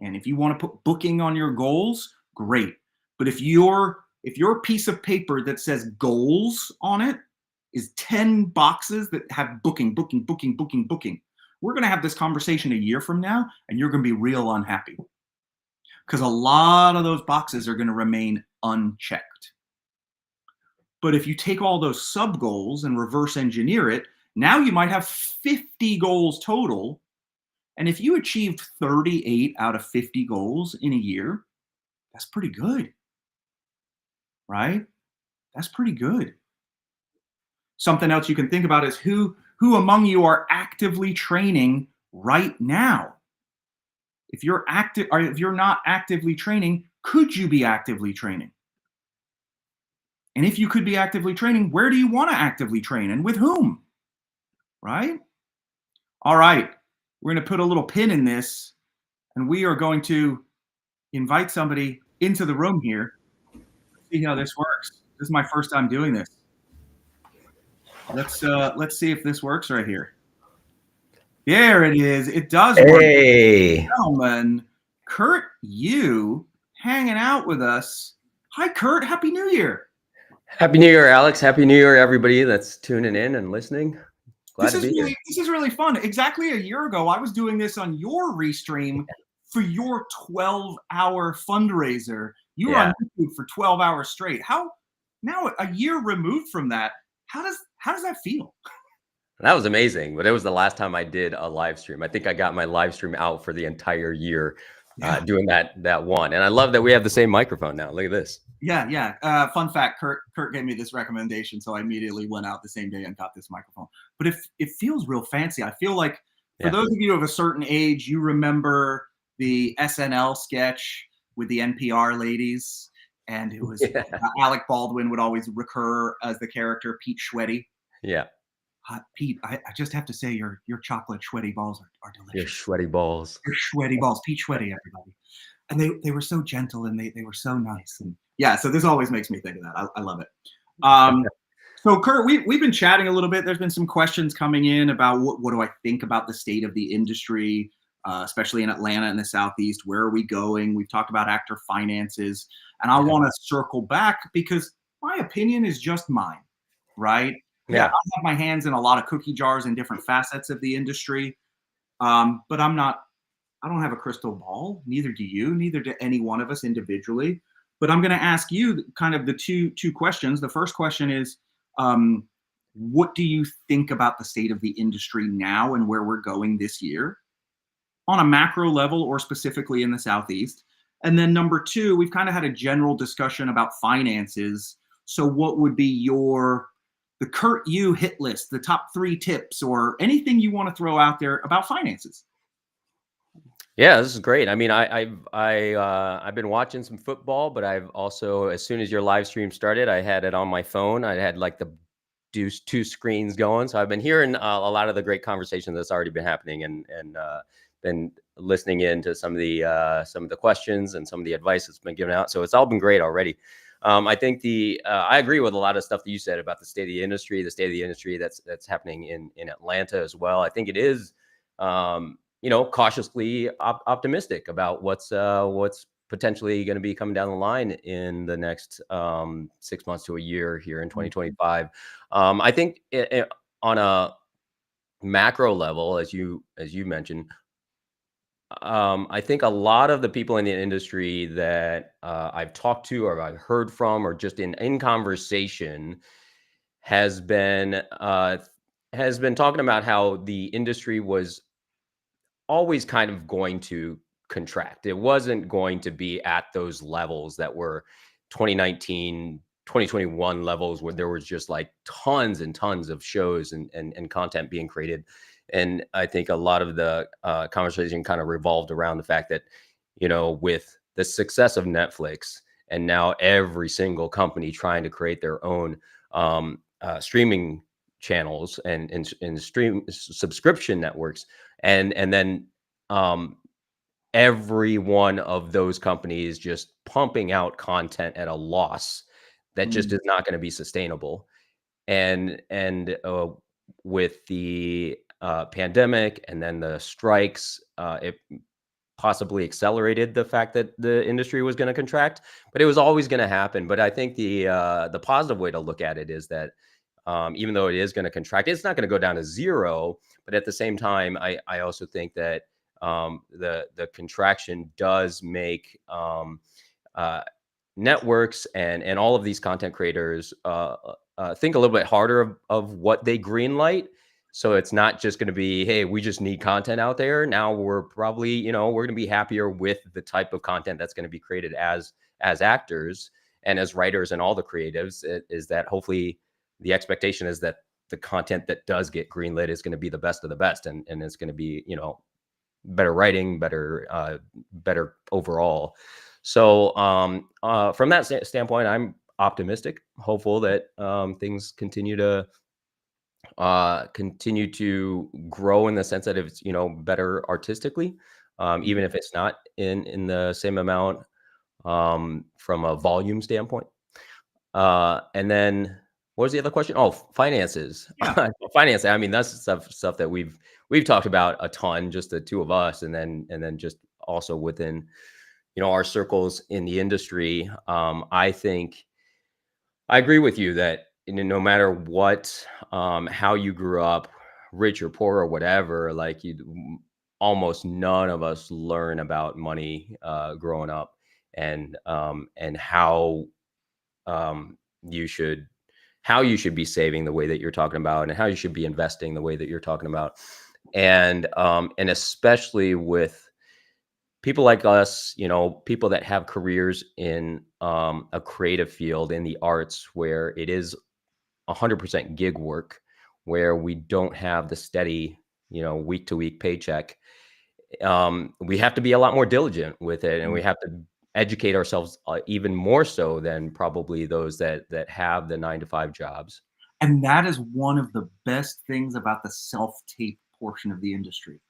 And if you want to put booking on your goals, great. But if your piece of paper that says goals on it is 10 boxes that have booking, we're going to have this conversation a year from now, and you're going to be real unhappy. Because a lot of those boxes are going to remain unchecked. But if you take all those sub goals and reverse engineer it, now you might have 50 goals total. And if you achieved 38 out of 50 goals in a year, that's pretty good, right? That's pretty good. Something else you can think about is who among you are actively training right now? If you're active, or if you're not actively training, could you be actively training? And if you could be actively training, where do you want to actively train and with whom? Right? All right. We're going to put a little pin in this, and we are going to invite somebody into the room here. See how this works. This is my first time doing this. Let's see if this works right here. There it is. It does work. Hey, Gentlemen, Kurt Yue hanging out with us. Hi, Kurt. Happy New Year. Happy New Year, Alex. Happy New Year, everybody that's tuning in and listening. Glad to be here. This is really fun. Exactly a year ago, I was doing this on your restream for your 12-hour fundraiser. You were on YouTube for 12 hours straight. How now, a year removed from that, how does that feel? That was amazing, but it was the last time I did a live stream. I think I got my live stream out for the entire year, doing that one. And I love that we have the same microphone now. Look at this. Yeah. Fun fact, Kurt gave me this recommendation, so I immediately went out the same day and got this microphone. But it feels real fancy. I feel like for those of you of a certain age, you remember the SNL sketch with the NPR ladies, and it was Alec Baldwin would always recur as the character Pete Schweddy. Yeah. Pete, I just have to say your chocolate Schweddy balls are delicious. Your Schweddy balls. Your Schweddy balls. Pete Schweddy, everybody. And they were so gentle, and they were so nice. And yeah, so this always makes me think of that. I love it. So Kurt, we've been chatting a little bit. There's been some questions coming in about what do I think about the state of the industry, especially in Atlanta and the Southeast. Where are we going? We've talked about actor finances, and I want to circle back because my opinion is just mine, right? Yeah, I have my hands in a lot of cookie jars in different facets of the industry, but I don't have a crystal ball. Neither do you. Neither do any one of us individually. But I'm going to ask you kind of the two questions. The first question is, what do you think about the state of the industry now and where we're going this year on a macro level or specifically in the Southeast? And then number two, we've kind of had a general discussion about finances. So what would be the Kurt Yue hit list, the top 3 tips or anything you want to throw out there about finances? Yeah, this is great. I mean, I've been watching some football, but I've also, as soon as your live stream started, I had it on my phone. I had like the two screens going, so I've been hearing a lot of the great conversation that's already been happening, and been listening in to some of the questions and some of the advice that's been given out. So it's all been great already. I think I agree with a lot of stuff that you said about the state of the industry that's happening in Atlanta as well. I think it is, cautiously optimistic about what's potentially going to be coming down the line in the next 6 months to a year here in 2025. I think on a macro level, as you mentioned, I think a lot of the people in the industry that I've talked to or I've heard from or just in conversation has been uh, has been talking about how the industry was always kind of going to contract. It wasn't going to be at those levels that were 2019, 2021 levels where there was just like tons and tons of shows and content being created. And I think a lot of the conversation kind of revolved around the fact that, with the success of Netflix and now every single company trying to create their own streaming channels and stream subscription networks, and then um, every one of those companies just pumping out content at a loss that just Mm. is not going to be sustainable. And with the pandemic and then the strikes, it possibly accelerated the fact that the industry was going to contract, but it was always going to happen. But I think the positive way to look at it is that even though it is going to contract, it's not going to go down to zero. But at the same time, I also think that the contraction does make uh, networks and all of these content creators think a little bit harder of what they greenlight. So it's not just going to be, hey, we just need content out there. Now we're probably, we're going to be happier with the type of content that's going to be created as actors and as writers and all the creatives. Is that hopefully the expectation is that the content that does get greenlit is going to be the best of the best, and it's going to be, better writing, better overall. So from that standpoint, I'm optimistic, hopeful that things continue to grow in the sense that it's, better artistically, even if it's not in the same amount from a volume standpoint. And then what was the other question? Oh, finances. Yeah. Finance. I mean, that's stuff that we've talked about a ton, just the two of us, and then just also within, our circles in the industry. I think I agree with you that, no matter what, how you grew up, rich or poor or whatever, like almost none of us learn about money growing up, and um, you should how you should be saving the way that you're talking about, and how you should be investing the way that you're talking about, and especially with people like us, people that have careers in a creative field in the arts where it is 100% gig work, where we don't have the steady, week to week paycheck. We have to be a lot more diligent with it, and we have to educate ourselves even more so than probably those that have the 9 to 5 jobs. And that is one of the best things about the self-tape portion of the industry.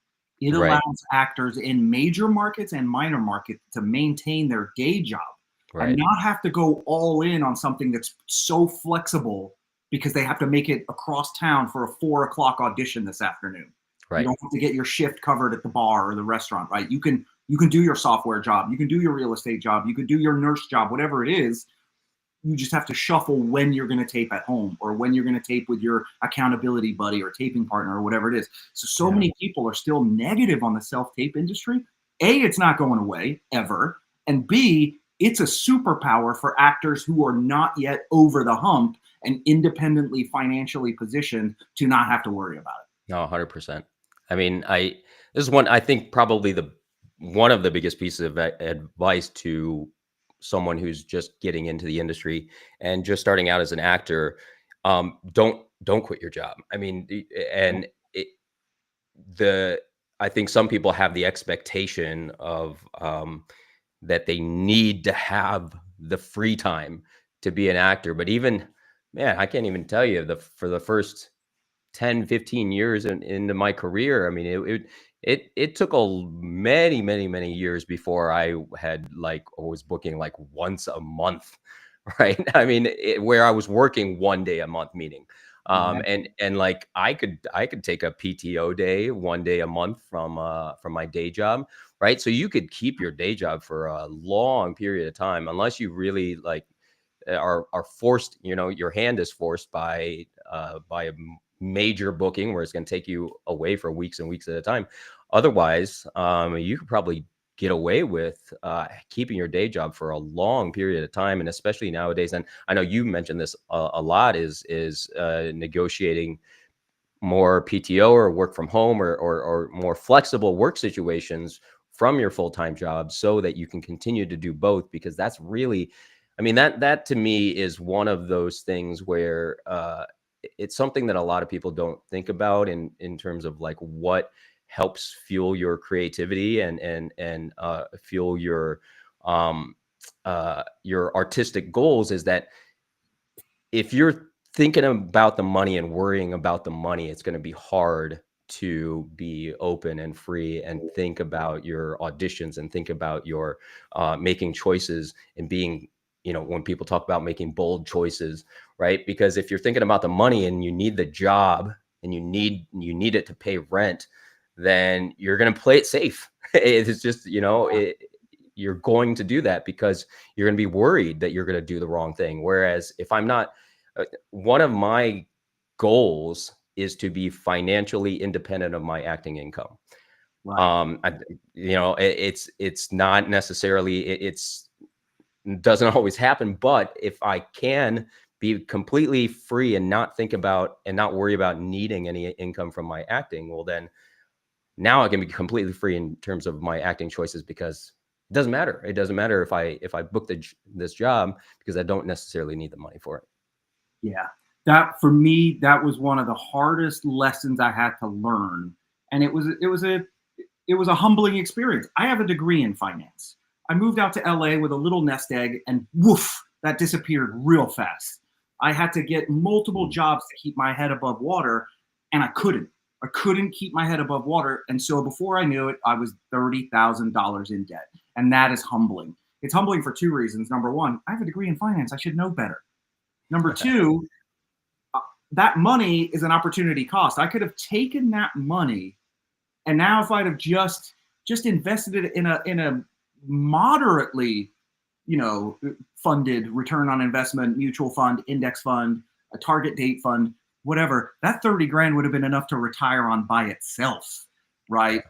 It Right, allows actors in major markets and minor markets to maintain their day job and right, not have to go all in on something that's so flexible because they have to make it across town for a 4 o'clock audition this afternoon. You right. don't have to get your shift covered at the bar or the restaurant, right? You can do your software job, you can do your real estate job, you can do your nurse job, whatever it is. You just have to shuffle when you're going to tape at home or when you're going to tape with your accountability buddy or taping partner or whatever it is. So Yeah. many people are still negative on the self-tape industry. A, it's not going away ever. And B, it's a superpower for actors who are not yet over the hump and independently financially positioned to not have to worry about it. No, 100%. I mean, this is one, I think, probably the one of the biggest pieces of advice to someone who's just getting into the industry and just starting out as an actor. Don't quit your job. I mean, and the I think some people have the expectation of that they need to have the free time to be an actor. But even, man, I can't even tell you, for the first 10, 15 years into my career, I mean, it took many years before I had like was booking like once a month, right? I mean, where I was working one day a month, meaning, and like I could take a PTO day one day a month from my day job, right? So you could keep your day job for a long period of time, unless you really like are forced, your hand is forced by major booking where it's going to take you away for weeks and weeks at a time. Otherwise, you could probably get away with keeping your day job for a long period of time, and especially nowadays. And I know you mentioned this a lot, is negotiating more PTO or work from home, or more flexible work situations from your full-time job, so that you can continue to do both. Because that's really, I mean, that to me is one of those things where it's something that a lot of people don't think about in terms of like what helps fuel your creativity and fuel your artistic goals, is that if you're thinking about the money and worrying about the money, it's going to be hard to be open and free and think about your auditions and think about your making choices and being, when people talk about making bold choices, right? Because if you're thinking about the money and you need the job and you need it to pay rent, then you're going to play it safe. It's just, you're going to do that because you're going to be worried that you're going to do the wrong thing. Whereas if I'm not, one of my goals is to be financially independent of my acting income. Right. It's not necessarily, it's doesn't always happen, but if I can be completely free and not think about and not worry about needing any income from my acting, well, then now I can be completely free in terms of my acting choices, because it doesn't matter. It doesn't matter if I book this job, because I don't necessarily need the money for it. Yeah. That for me, that was one of the hardest lessons I had to learn. And it was a humbling experience. I have a degree in finance. I moved out to LA with a little nest egg, and woof, that disappeared real fast. I had to get multiple jobs to keep my head above water, and I couldn't. I couldn't keep my head above water. And so before I knew it, I was $30,000 in debt. And that is humbling. It's humbling for two reasons. Number one, I have a degree in finance. I should know better. Number two, that money is an opportunity cost. I could have taken that money, and now if I'd have just invested it in a moderately, funded return on investment mutual fund, index fund, a target date fund, whatever, that 30 grand would have been enough to retire on by itself, right?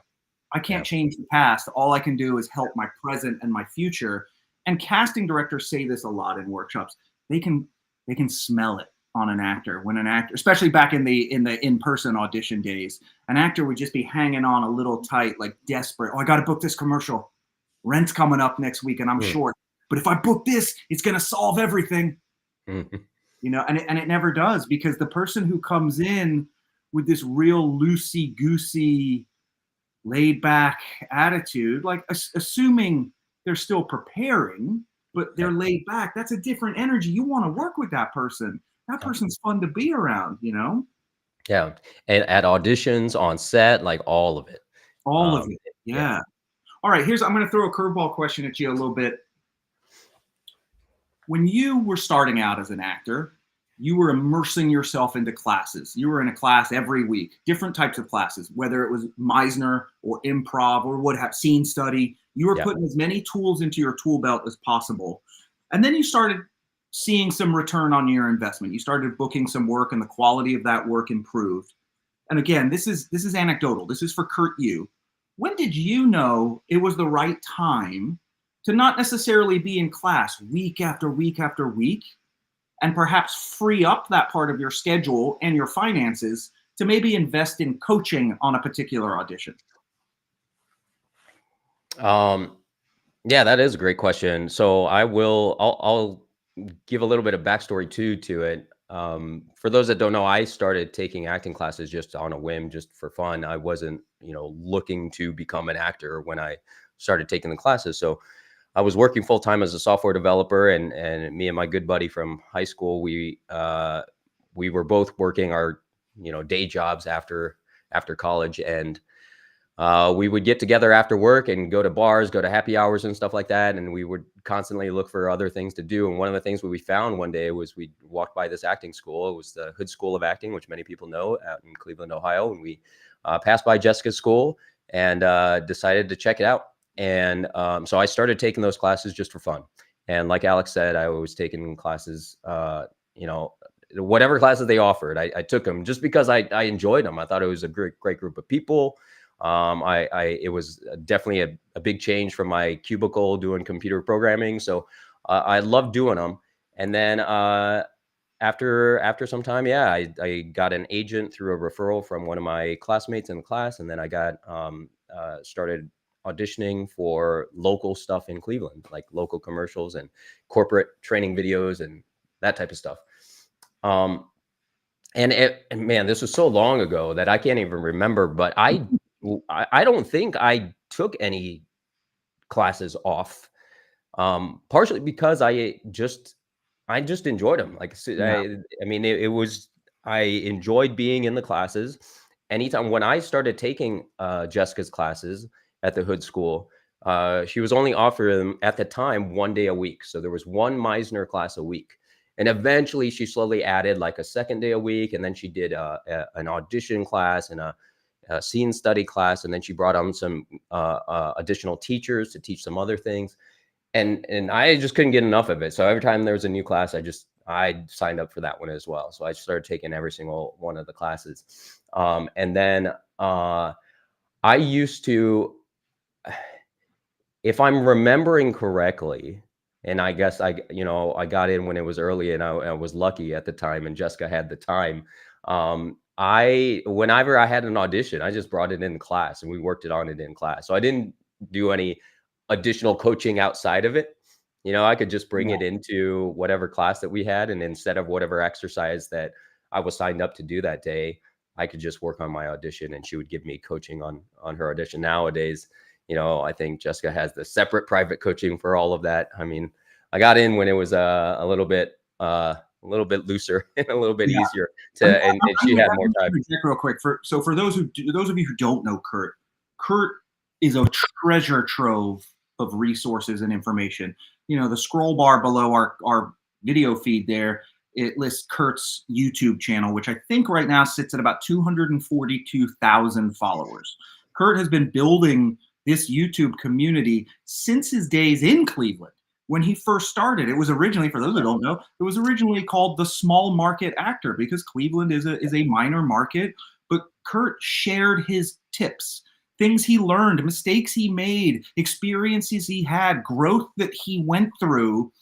I can't change the past. All I can do is help my present and my future. And casting directors say this a lot in workshops. They can smell it on an actor. When an actor, especially back in the in-person audition days, an actor would just be hanging on a little tight, like desperate. Oh, I got to book this commercial. Rent's coming up next week and I'm short. But if I book this, it's going to solve everything. And it never does, because the person who comes in with this real loosey-goosey, laid-back attitude, like assuming they're still preparing, but they're laid back, that's a different energy. You want to work with that person. That person's fun to be around, Yeah. And at auditions, on set, like all of it. All of it. Yeah. All right. I'm going to throw a curveball question at you a little bit. When you were starting out as an actor, you were immersing yourself into classes. You were in a class every week, different types of classes, whether it was Meisner or improv or what have scene study. You were putting as many tools into your tool belt as possible. And then you started seeing some return on your investment. You started booking some work, and the quality of that work improved. And again, this is anecdotal. This is for Kurt Yue. When did you know it was the right time to not necessarily be in class week after week after week, and perhaps free up that part of your schedule and your finances to maybe invest in coaching on a particular audition? Yeah, that is a great question. So I'll give a little bit of backstory to it. For those that don't know, I started taking acting classes just on a whim, just for fun. I wasn't, looking to become an actor when I started taking the classes. So I was working full time as a software developer, and me and my good buddy from high school, we were both working our day jobs after college, and we would get together after work and go to bars, go to happy hours and stuff like that, and we would constantly look for other things to do. And one of the things we found one day was we walked by this acting school. It was the Houde School of Acting, which many people know, out in Cleveland, Ohio, and we passed by Jessica's school and decided to check it out. And so I started taking those classes just for fun. And like Alex said, I was taking classes, whatever classes they offered, I took them just because I enjoyed them. I thought it was a great group of people. It was definitely a big change from my cubicle doing computer programming. So I loved doing them. And then after some time, yeah, I got an agent through a referral from one of my classmates in the class, and then I got started auditioning for local stuff in Cleveland, like local commercials and corporate training videos and that type of stuff. Um, and man, this was so long ago that I can't even remember, but I don't think I took any classes off, partially because I just enjoyed them. Like, Yeah. I mean, it was, I enjoyed being in the classes. Anytime when I started taking Jessica's classes at the Hood School, she was only offering them at the time 1 day a week. So there was one Meisner class a week. And eventually she slowly added like a second day a week. And then she did an audition class and a scene study class. And then she brought on some additional teachers to teach some other things. And I just couldn't get enough of it. So every time there was a new class, I signed up for that one as well. So I started taking every single one of the classes. And then I used to, if I'm remembering correctly, and I guess I got in when it was early, and I was lucky at the time, and Jessica had the time. Whenever I had an audition, I just brought it in class, and we worked it on it in class. So I didn't do any additional coaching outside of it. I could just bring Yeah. it into whatever class that we had, and instead of whatever exercise that I was signed up to do that day, I could just work on my audition, and she would give me coaching on her audition. Nowadays, I think Jessica has the separate private coaching for all of that. I mean, I got in when it was a little bit looser and a little bit Yeah. easier and she had more time. Real quick, for those of you who don't know Kurt is a treasure trove of resources and information. The scroll bar below our video feed there, it lists Kurt's YouTube channel, which I think right now sits at about 242,000 followers. Kurt has been building this YouTube community since his days in Cleveland. When he first started, it was originally, for those who don't know, it was originally called the Small Market Actor because Cleveland is a minor market. But Kurt shared his tips, things he learned, mistakes he made, experiences he had, growth that he went through,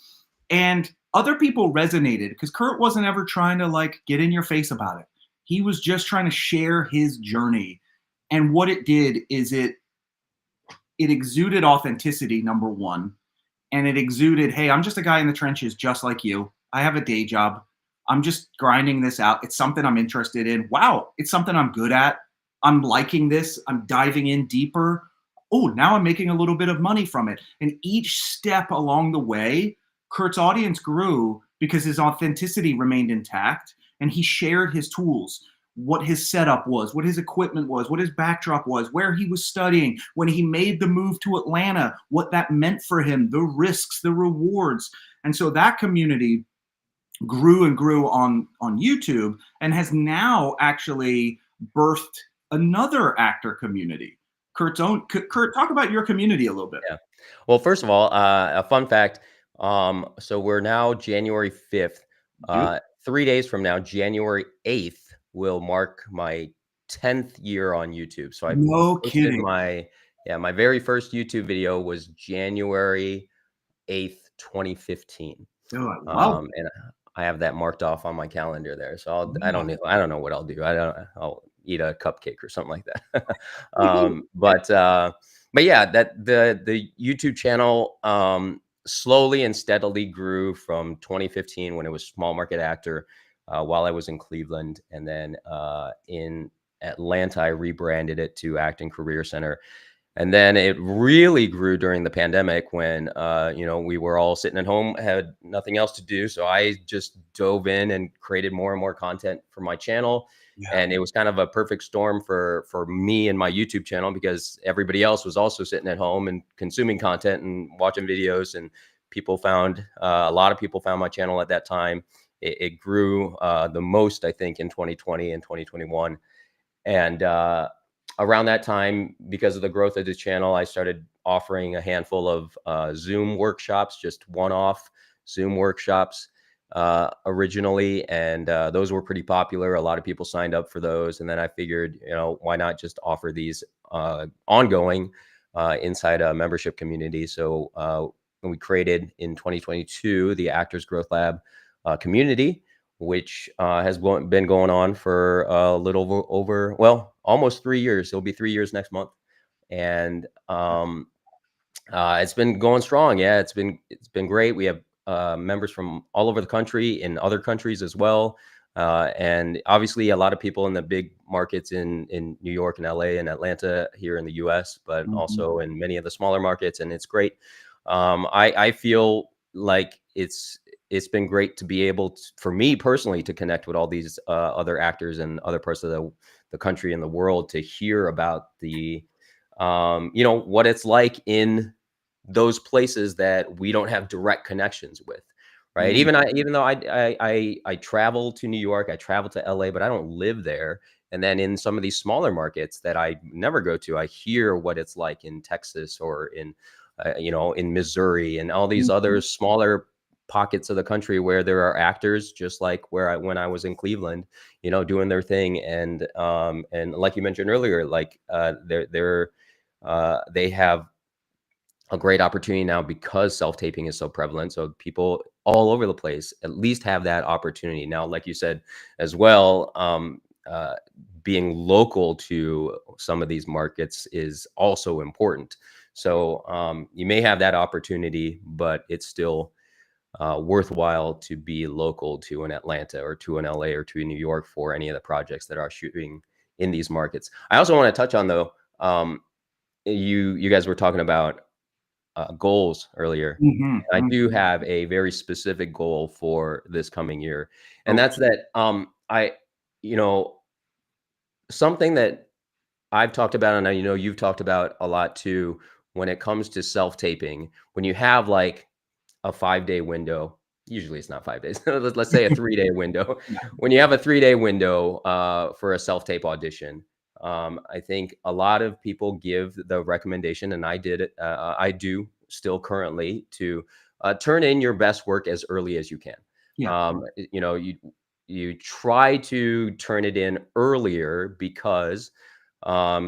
and other people resonated because Kurt wasn't ever trying to get in your face about it. He was just trying to share his journey. And what it did is it exuded authenticity, number one. And it exuded, hey, I'm just a guy in the trenches just like you. I have a day job. I'm just grinding this out. It's something I'm interested in. Wow, it's something I'm good at. I'm liking this. I'm diving in deeper. Oh, now I'm making a little bit of money from it. And each step along the way, Kurt's audience grew because his authenticity remained intact and he shared his tools, what his setup was, what his equipment was, what his backdrop was, where he was studying, when he made the move to Atlanta, what that meant for him, the risks, the rewards. And so that community grew and grew on YouTube and has now actually birthed another actor community. Kurt, talk about your community a little bit. Yeah. Well, first of all, a fun fact. So we're now January 5th. 3 days from now, January 8th, will mark my 10th year on YouTube. So I No posted kidding. my very first YouTube video was January 8th, 2015. Oh, I love And I have that marked off on my calendar there. So it. I don't know what I'll do. I'll eat a cupcake or something like that. But yeah, that the YouTube channel slowly and steadily grew from 2015 when it was Small Market Actor, while I was in Cleveland, and then in Atlanta I rebranded it to Acting Career Center. And then it really grew during the pandemic when, we were all sitting at home, had nothing else to do. So I just dove in and created more and more content for my channel. Yeah. And it was kind of a perfect storm for me and my YouTube channel because everybody else was also sitting at home and consuming content and watching videos. And a lot of people found my channel at that time. It grew the most, I think, in 2020 and 2021. And around that time, because of the growth of the channel, I started offering a handful of Zoom workshops, just one-off Zoom workshops. originally, and those were pretty popular. A lot of people signed up for those, and then I figured, why not just offer these ongoing inside a membership community? So we created in 2022 the Actors Growth Lab community, which has been going on for a little over, well, almost 3 years. It'll be 3 years next month, and it's been going strong. Yeah, it's been great. We have members from all over the country, in other countries as well, and obviously a lot of people in the big markets in New York and LA and Atlanta here in the U.S., but Mhm. also in many of the smaller markets, and it's great. I feel like it's been great to be able to, for me personally, to connect with all these other actors in other parts of the country and the world, to hear about the what it's like in those places that we don't have direct connections with, right? Yeah. Even though I travel to New York, I travel to LA, but I don't live there. And then in some of these smaller markets that I never go to, I hear what it's like in Texas or in Missouri and all these Mhm. other smaller pockets of the country where there are actors just like when I was in Cleveland, doing their thing. And like you mentioned earlier, like they have a great opportunity now because self-taping is so prevalent. So people all over the place at least have that opportunity. Now, like you said as well, being local to some of these markets is also important. So you may have that opportunity, but it's still worthwhile to be local to an Atlanta or to an LA or to a New York for any of the projects that are shooting in these markets. I also want to touch on, though, you guys were talking about goals earlier. Mhm. I do Mhm. have a very specific goal for this coming year, and Okay. that's that you know, something that I've talked about, and you've talked about a lot too, when it comes to self-taping, when you have like a 5-day window, usually it's not 5 days. Let's say a 3-day window. Yeah. When you have a 3-day window for a self-tape audition, I think a lot of people give the recommendation, and I did it. I do still currently, to turn in your best work as early as you can. Yeah. You try to turn it in earlier because for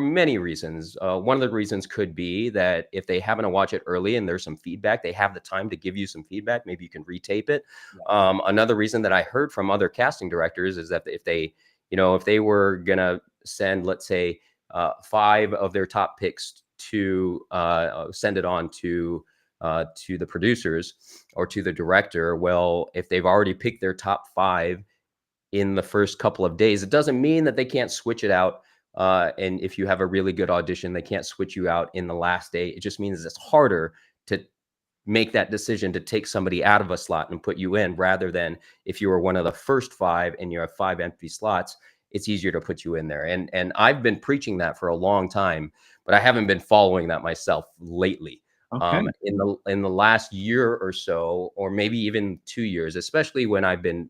many reasons. One of the reasons could be that if they happen to watch it early and there's some feedback, they have the time to give you some feedback. Maybe you can retape it. Yeah. Another reason that I heard from other casting directors is that if they were gonna send, let's say, 5 of their top picks to send it on to the producers or to the director, well, if they've already picked their top 5 in the first couple of days, it doesn't mean that they can't switch it out. And if you have a really good audition, they can't switch you out in the last day. It just means it's harder to make that decision to take somebody out of a slot and put you in, rather than if you were one of the first 5 and you have 5 empty slots, it's easier to put you in there. And I've been preaching that for a long time, but I haven't been following that myself lately. Okay. In the last year or so, or maybe even 2 years, especially when I've been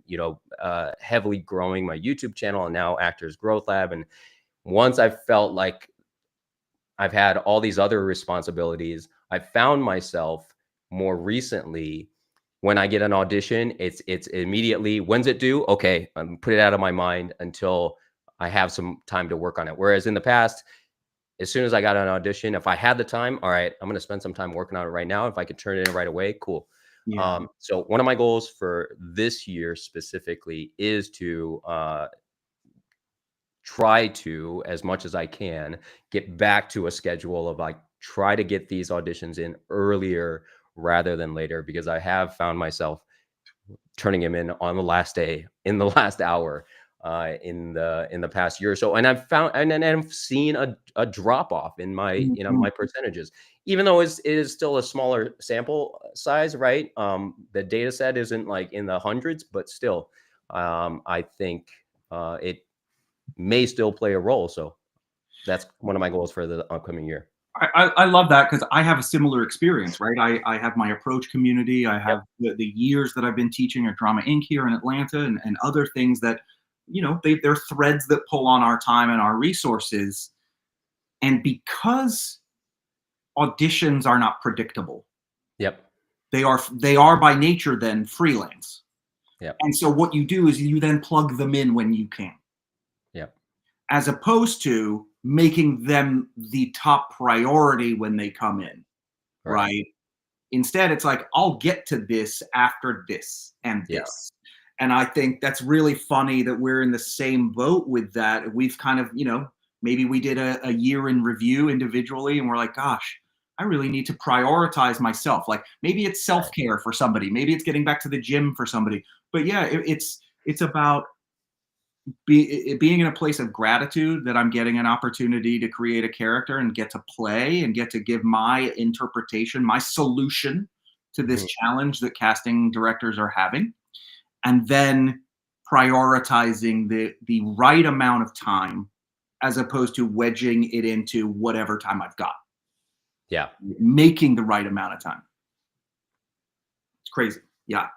heavily growing my YouTube channel and now Actors Growth Lab, and once I felt like I've had all these other responsibilities, I found myself more recently, when I get an audition, it's immediately, when's it due? Okay, put it out of my mind until I have some time to work on it. Whereas in the past, as soon as I got an audition, if I had the time, all right, I'm going to spend some time working on it right now. If I could turn it in right away, cool. Yeah. So one of my goals for this year specifically is to try to, as much as I can, get back to a schedule of like, try to get these auditions in earlier rather than later, because I have found myself turning him in on the last day, in the last hour, in the past year or so, and I've seen a drop off in my Mhm. my percentages, even though it is still a smaller sample size, right? The data set isn't like in the hundreds, but still, I think it may still play a role. So that's one of my goals for the upcoming year. I love that because I have a similar experience, right? I have my approach community. I have Yep. the years that I've been teaching at Drama Inc. here in Atlanta, and other things that, they're threads that pull on our time and our resources. And because auditions are not predictable, Yep. they are by nature then freelance. Yep. And so what you do is you then plug them in when you can, Yep. as opposed to making them the top priority when they come in, Right. right? Instead, it's like, I'll get to this after this and Yeah. this. And I think that's really funny that we're in the same boat with that. We've kind of, maybe we did a year in review individually and we're like, gosh, I really need to prioritize myself. Like maybe it's Right. self-care for somebody, maybe it's getting back to the gym for somebody. But yeah, it's about being in a place of gratitude that I'm getting an opportunity to create a character and get to play and get to give my interpretation, my solution to this Mhm. challenge that casting directors are having, and then prioritizing the right amount of time as opposed to wedging it into whatever time I've got, Yeah. making the right amount of time. It's crazy. Yeah.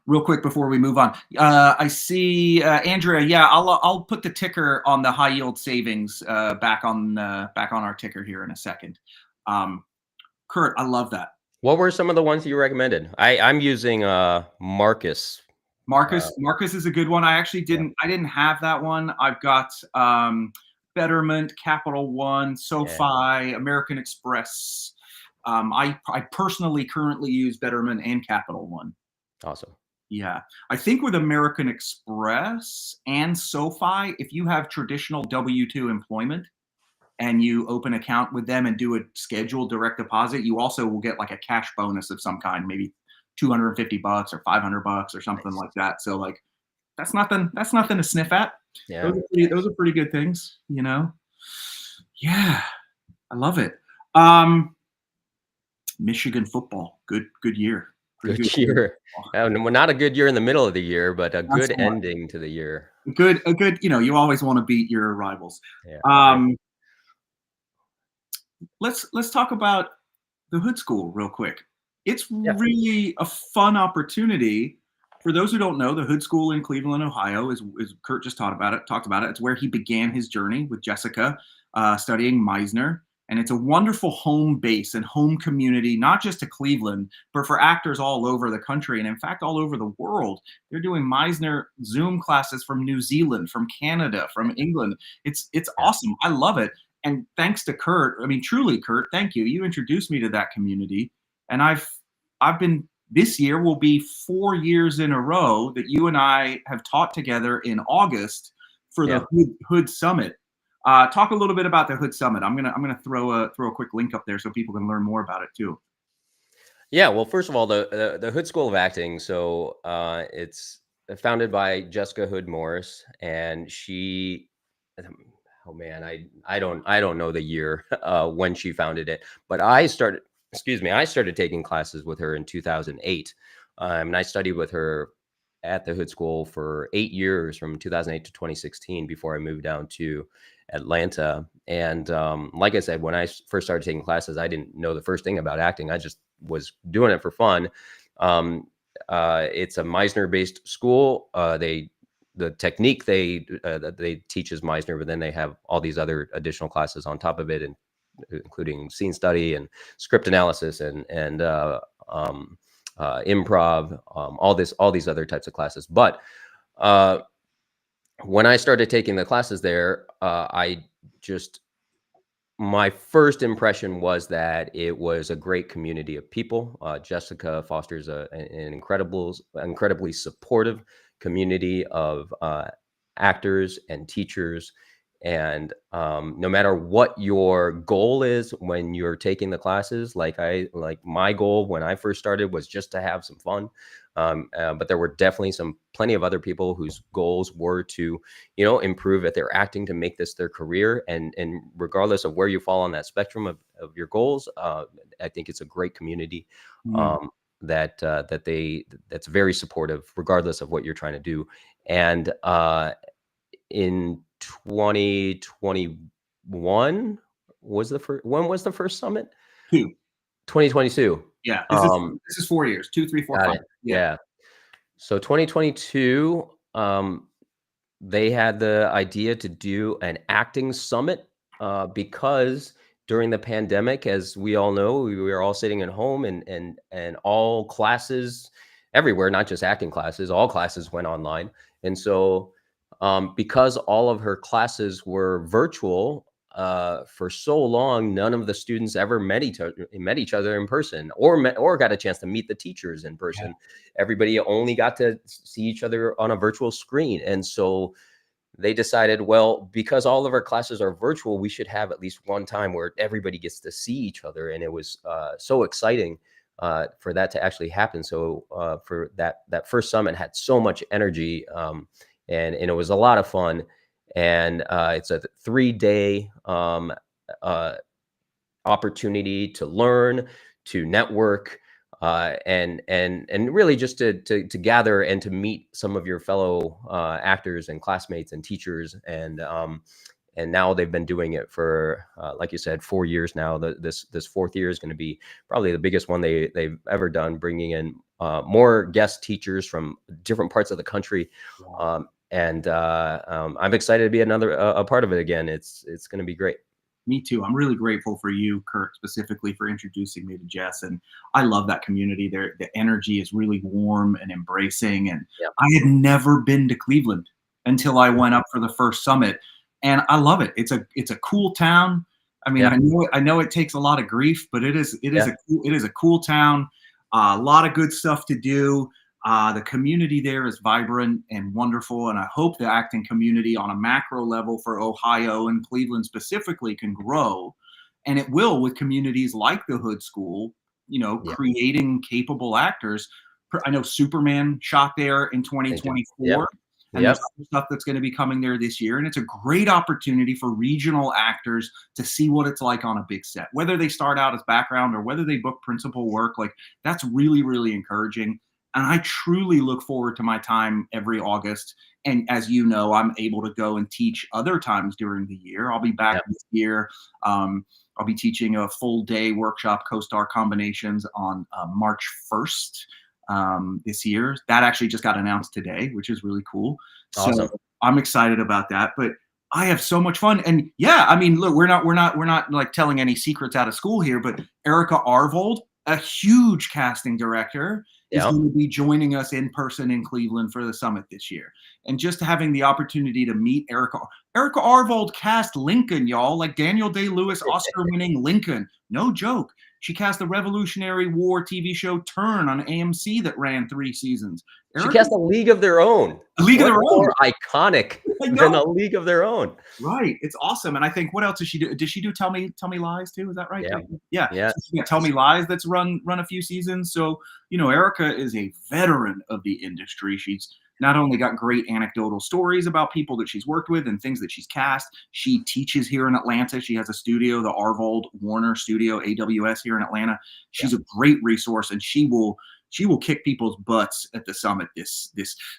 Real quick before we move on, I see Andrea. Yeah, I'll put the ticker on the high yield savings back on our ticker here in a second. Kurt, I love that. What were some of the ones you recommended? I'm using Marcus. Marcus is a good one. I actually Yeah. didn't have that one. I've got Betterment, Capital One, Yeah. SoFi, American Express. I personally currently use Betterment and Capital One. Awesome. Yeah. I think with American Express and SoFi, if you have traditional W-2 employment and you open an account with them and do a scheduled direct deposit, you also will get like a cash bonus of some kind, maybe $250 or $500 or something Nice. like that. So like that's nothing to sniff at. Yeah. Those are pretty good things, you know. Yeah, I love it. Michigan football, good year. Pretty good Good year. year. Well, not a good year in the middle of the year, but a Not good so much. ending to the year. A good, you always want to beat your rivals. Yeah. Right. Um, let's talk about the Hood School real quick. It's Yeah. really a fun opportunity. For those who don't know, the Hood School in Cleveland, Ohio, is Kurt just talked about it. It's where he began his journey with Jessica, studying Meisner. And it's a wonderful home base and home community, not just to Cleveland, but for actors all over the country. And in fact, all over the world. They're doing Meisner Zoom classes from New Zealand, from Canada, from England. It's Yeah. awesome. I love it. And thanks to Kurt, I mean, truly, Kurt, thank you. You introduced me to that community. And I've been, this year will be 4 years in a row that you and I have taught together in August for the Yeah. Hood Summit. Talk a little bit about the Hood Summit. I'm gonna throw a quick link up there so people can learn more about it too. Yeah. Well, first of all, the Hood School of Acting. So it's founded by Jessica Hood Morris, and she. Oh man, I don't know the year when she founded it, but I started. Excuse me, I started taking classes with her in 2008, and I studied with her at the Hood School for 8 years, from 2008 to 2016, before I moved down to Atlanta. And like I said, when I first started taking classes, I didn't know the first thing about acting. I just was doing it for fun. Um, it's a Meisner-based school. The technique that they teach is Meisner, but then they have all these other additional classes on top of it, and including scene study and script analysis and improv, all these other types of classes. But uh, when I started taking the classes there, I just my first impression was that it was a great community of people. Jessica fosters an incredibly supportive community of actors and teachers. And no matter what your goal is when you're taking the classes, like my goal when I first started was just to have some fun. But there were definitely plenty of other people whose goals were to improve at their acting, to make this their career. And regardless of where you fall on that spectrum of your goals, I think it's a great community Mm. um, that's very supportive regardless of what you're trying to do. And in 2021 was the first when was the first summit? Two. 2022. Yeah. um This is 4 years. Two, three, four, Got five. it. Yeah. Yeah. So 2022, they had the idea to do an acting summit, because during the pandemic, as we all know, we were all sitting at home, and all classes everywhere, not just acting classes, all classes went online. And so, because all of her classes were virtual for so long, none of the students ever met each other in person, or got a chance to meet the teachers in person. Everybody only got to see each other on a virtual screen. And so they decided, well, because all of our classes are virtual, we should have at least one time where everybody gets to see each other. And it was so exciting for that to actually happen. So for that first summit had so much energy, and it was a lot of fun. And it's a 3-day opportunity to learn, to network, and really just to gather and to meet some of your fellow actors and classmates and teachers. And now they've been doing it for, like you said, 4 years now. This fourth year is going to be probably the biggest one they've ever done, bringing in more guest teachers from different parts of the country. And I'm excited to be a part of it again. It's going to be great. Me too. I'm really grateful for you, Kurt, specifically for introducing me to Jess. And I love that community there. The energy is really warm and embracing. And Yeah. I had never been to Cleveland until I went up for the first summit. And I love it. It's a cool town. I mean, Yeah. I know it takes a lot of grief, but it is Yeah. a cool town. A lot of good stuff to do. The community there is vibrant and wonderful, and I hope the acting community on a macro level for Ohio and Cleveland specifically can grow, and it will with communities like the Houde School, Yeah. creating capable actors. I know Superman shot there in Thank you. 2024, and Yep. there's other stuff that's going to be coming there this year, and it's a great opportunity for regional actors to see what it's like on a big set, whether they start out as background or whether they book principal work. Like, that's really, really encouraging. And I truly look forward to my time every August. And as you know, I'm able to go and teach other times during the year. I'll be back Yep. this year. I'll be teaching a full day workshop, co-star combinations, on March 1st this year. That actually just got announced today, which is really cool. Awesome. So I'm excited about that. But I have so much fun. And yeah, I mean, look, we're not like telling any secrets out of school here, but Erica Arvold, a huge casting director, is Yeah. going to be joining us in person in Cleveland for the summit this year. And just having the opportunity to meet Erica Arvold cast Lincoln, y'all, like Daniel Day-Lewis Oscar-winning Lincoln. No joke. She cast the Revolutionary War TV show Turn on AMC that ran 3 seasons. She cast A League of Their Own. A League of What Their Own. more iconic than A League of Their Own? Right. It's awesome. And I think, what else does she do? Did she do Tell Me Lies too? Is that right? Yeah. Yeah. Yeah. So she got Tell Me Lies that's run a few seasons. So, Erica is a veteran of the industry. She's not only got great anecdotal stories about people that she's worked with and things that she's cast. She teaches here in Atlanta. She has a studio, the Arvold Warner Studio, AWS, here in Atlanta. She's a great resource, and she will kick people's butts at the summit this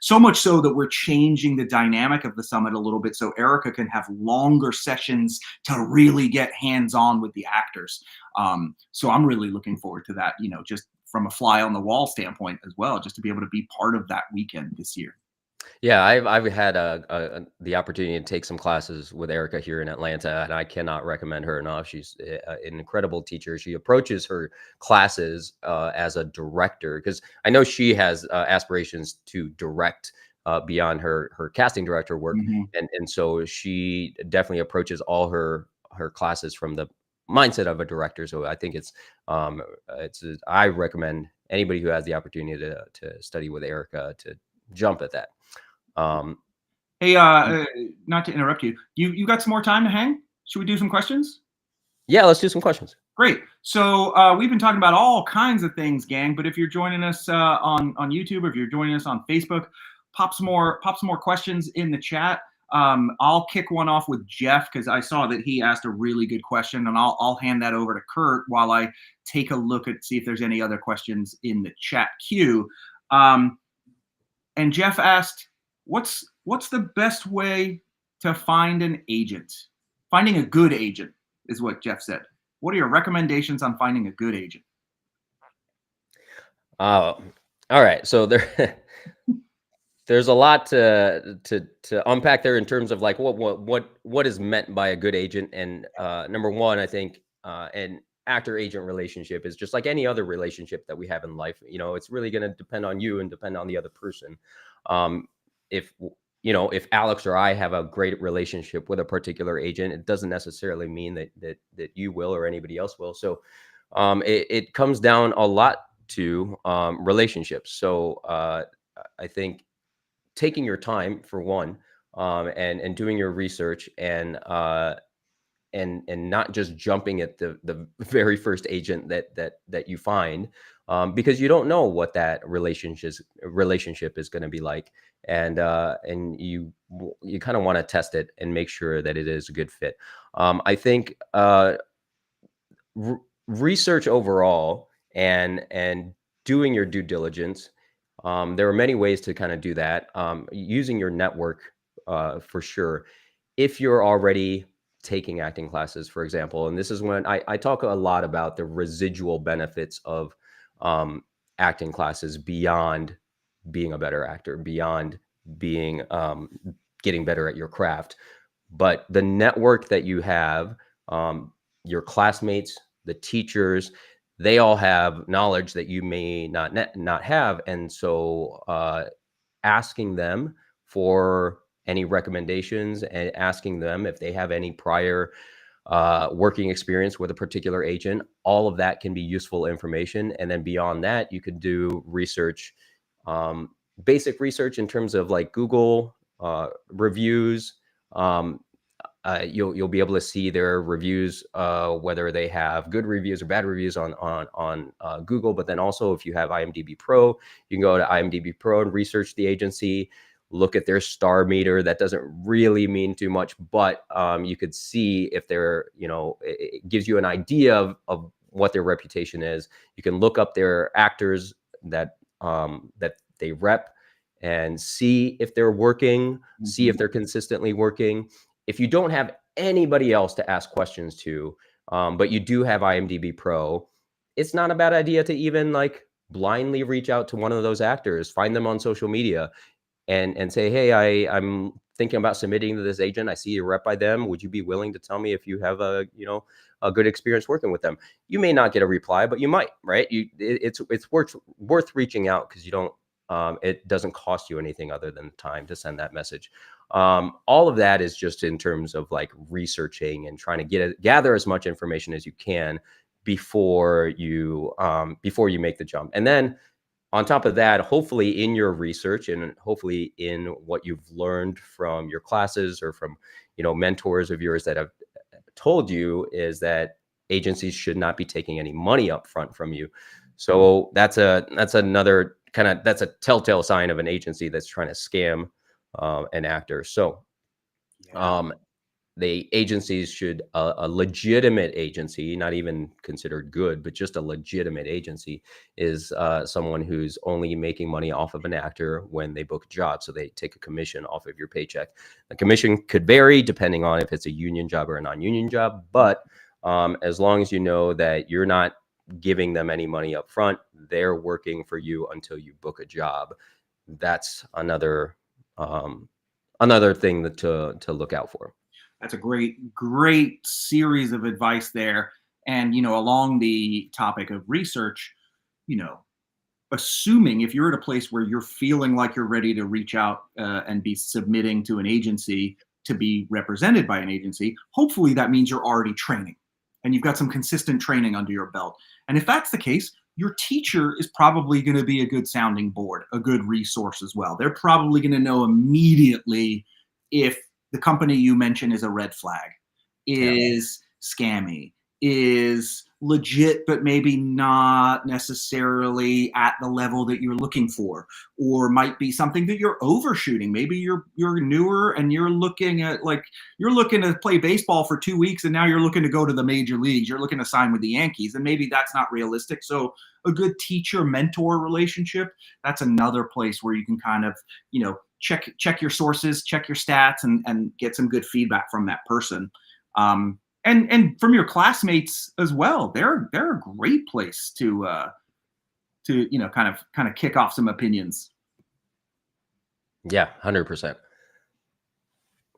so much so that we're changing the dynamic of the summit a little bit, so Erica can have longer sessions to really get hands-on with the actors. So I'm really looking forward to that, just from a fly on the wall standpoint as well, just to be able to be part of that weekend this year. Yeah, I've had the opportunity to take some classes with Erica here in Atlanta, and I cannot recommend her enough. She's an incredible teacher. She approaches her classes as a director, because I know she has aspirations to direct beyond her casting director work, and so she definitely approaches all her classes from the mindset of a director. So I think I recommend anybody who has the opportunity to study with Erica to jump at that. Hey, not to interrupt you. You got some more time to hang? Should we do some questions? Yeah, let's do some questions. Great. So we've been talking about all kinds of things, gang. But if you're joining us on YouTube, or if you're joining us on Facebook, pop some more questions in the chat. I'll kick one off with Jeff, because I saw that he asked a really good question, and I'll hand that over to Kurt while I take a look at see if there's any other questions in the chat queue. And Jeff asked, what's the best way to find an agent? Finding a good agent is what Jeff said. What are your recommendations on finding a good agent? All right. So there's a lot to unpack there in terms of like what is meant by a good agent. And number one, I think an actor agent relationship is just like any other relationship that we have in life. It's really going to depend on you and depend on the other person. If if Alex or I have a great relationship with a particular agent, it doesn't necessarily mean that you will or anybody else will. So it comes down a lot to relationships. So I think taking your time for one, and doing your research, and not just jumping at the very first agent that you find, because you don't know what that relationship is going to be like, and you kind of want to test it and make sure that it is a good fit. I think research overall, and doing your due diligence. There are many ways to kind of do that. Using your network, for sure. If you're already taking acting classes, for example, and this is when I talk a lot about the residual benefits of acting classes beyond being a better actor, beyond being getting better at your craft. But the network that you have, your classmates, the teachers, they all have knowledge that you may not have. And so asking them for any recommendations, and asking them if they have any prior working experience with a particular agent, all of that can be useful information. And then beyond that, you could do research, um, basic research in terms of like Google reviews. Um, you'll be able to see their reviews, whether they have good reviews or bad reviews on Google. But then also, if you have IMDb Pro, you can go to IMDb Pro and research the agency, look at their star meter. That doesn't really mean too much, but you could see if they're, it gives you an idea of what their reputation is. You can look up their actors that they rep, and see if they're working, see if they're consistently working. If you don't have anybody else to ask questions to, but you do have IMDb Pro, it's not a bad idea to even like blindly reach out to one of those actors, find them on social media, and say, hey, I'm thinking about submitting to this agent. I see you're rep by them. Would you be willing to tell me if you have a good experience working with them? You may not get a reply, but you might, right? It's worth reaching out, because you don't, it doesn't cost you anything other than time to send that message. All of that is just in terms of like researching and trying to gather as much information as you can before you make the jump. And then on top of that, hopefully in your research, and hopefully in what you've learned from your classes or from mentors of yours that have told you, is that agencies should not be taking any money up front from you. So that's another that's a telltale sign of an agency that's trying to scam an actor. So the agencies should, a legitimate agency, not even considered good, but just a legitimate agency, is someone who's only making money off of an actor when they book a job. So they take a commission off of your paycheck. The commission could vary depending on if it's a union job or a non-union job. But as long as you know that you're not giving them any money up front, they're working for you until you book a job. That's another thing to look out for. That's a great series of advice there. And, along the topic of research, assuming if you're at a place where you're feeling like you're ready to reach out and be submitting to an agency to be represented by an agency, hopefully that means you're already training and you've got some consistent training under your belt. And if that's the case, your teacher is probably going to be a good sounding board, a good resource as well. They're probably going to know immediately if the company you mentioned is a red flag, is scammy, is legit, but maybe not necessarily at the level that you're looking for, or might be something that you're overshooting. Maybe you're newer and you're looking to play baseball for 2 weeks and now you're looking to go to the major leagues. You're looking to sign with the Yankees, and maybe that's not realistic. So a good teacher mentor relationship, that's another place where you can kind of, check your sources, check your stats, and get some good feedback from that person. And from your classmates as well. They're a great place to kind of kick off some opinions. Yeah, 100%.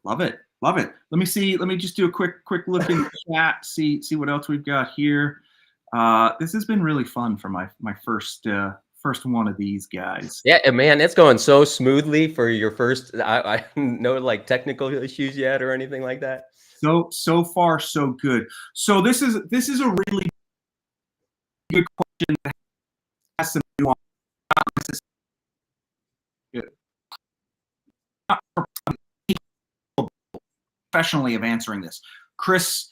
Love it. Love it. Let me see. Let me just do a quick look in the chat. See what else we've got here. This has been really fun for my first one of these guys. Yeah, and man, it's going so smoothly for your first. I no like technical issues yet or anything like that. So far so good. So this is a really good question that has some nuance. Not professionally of answering this. Chris,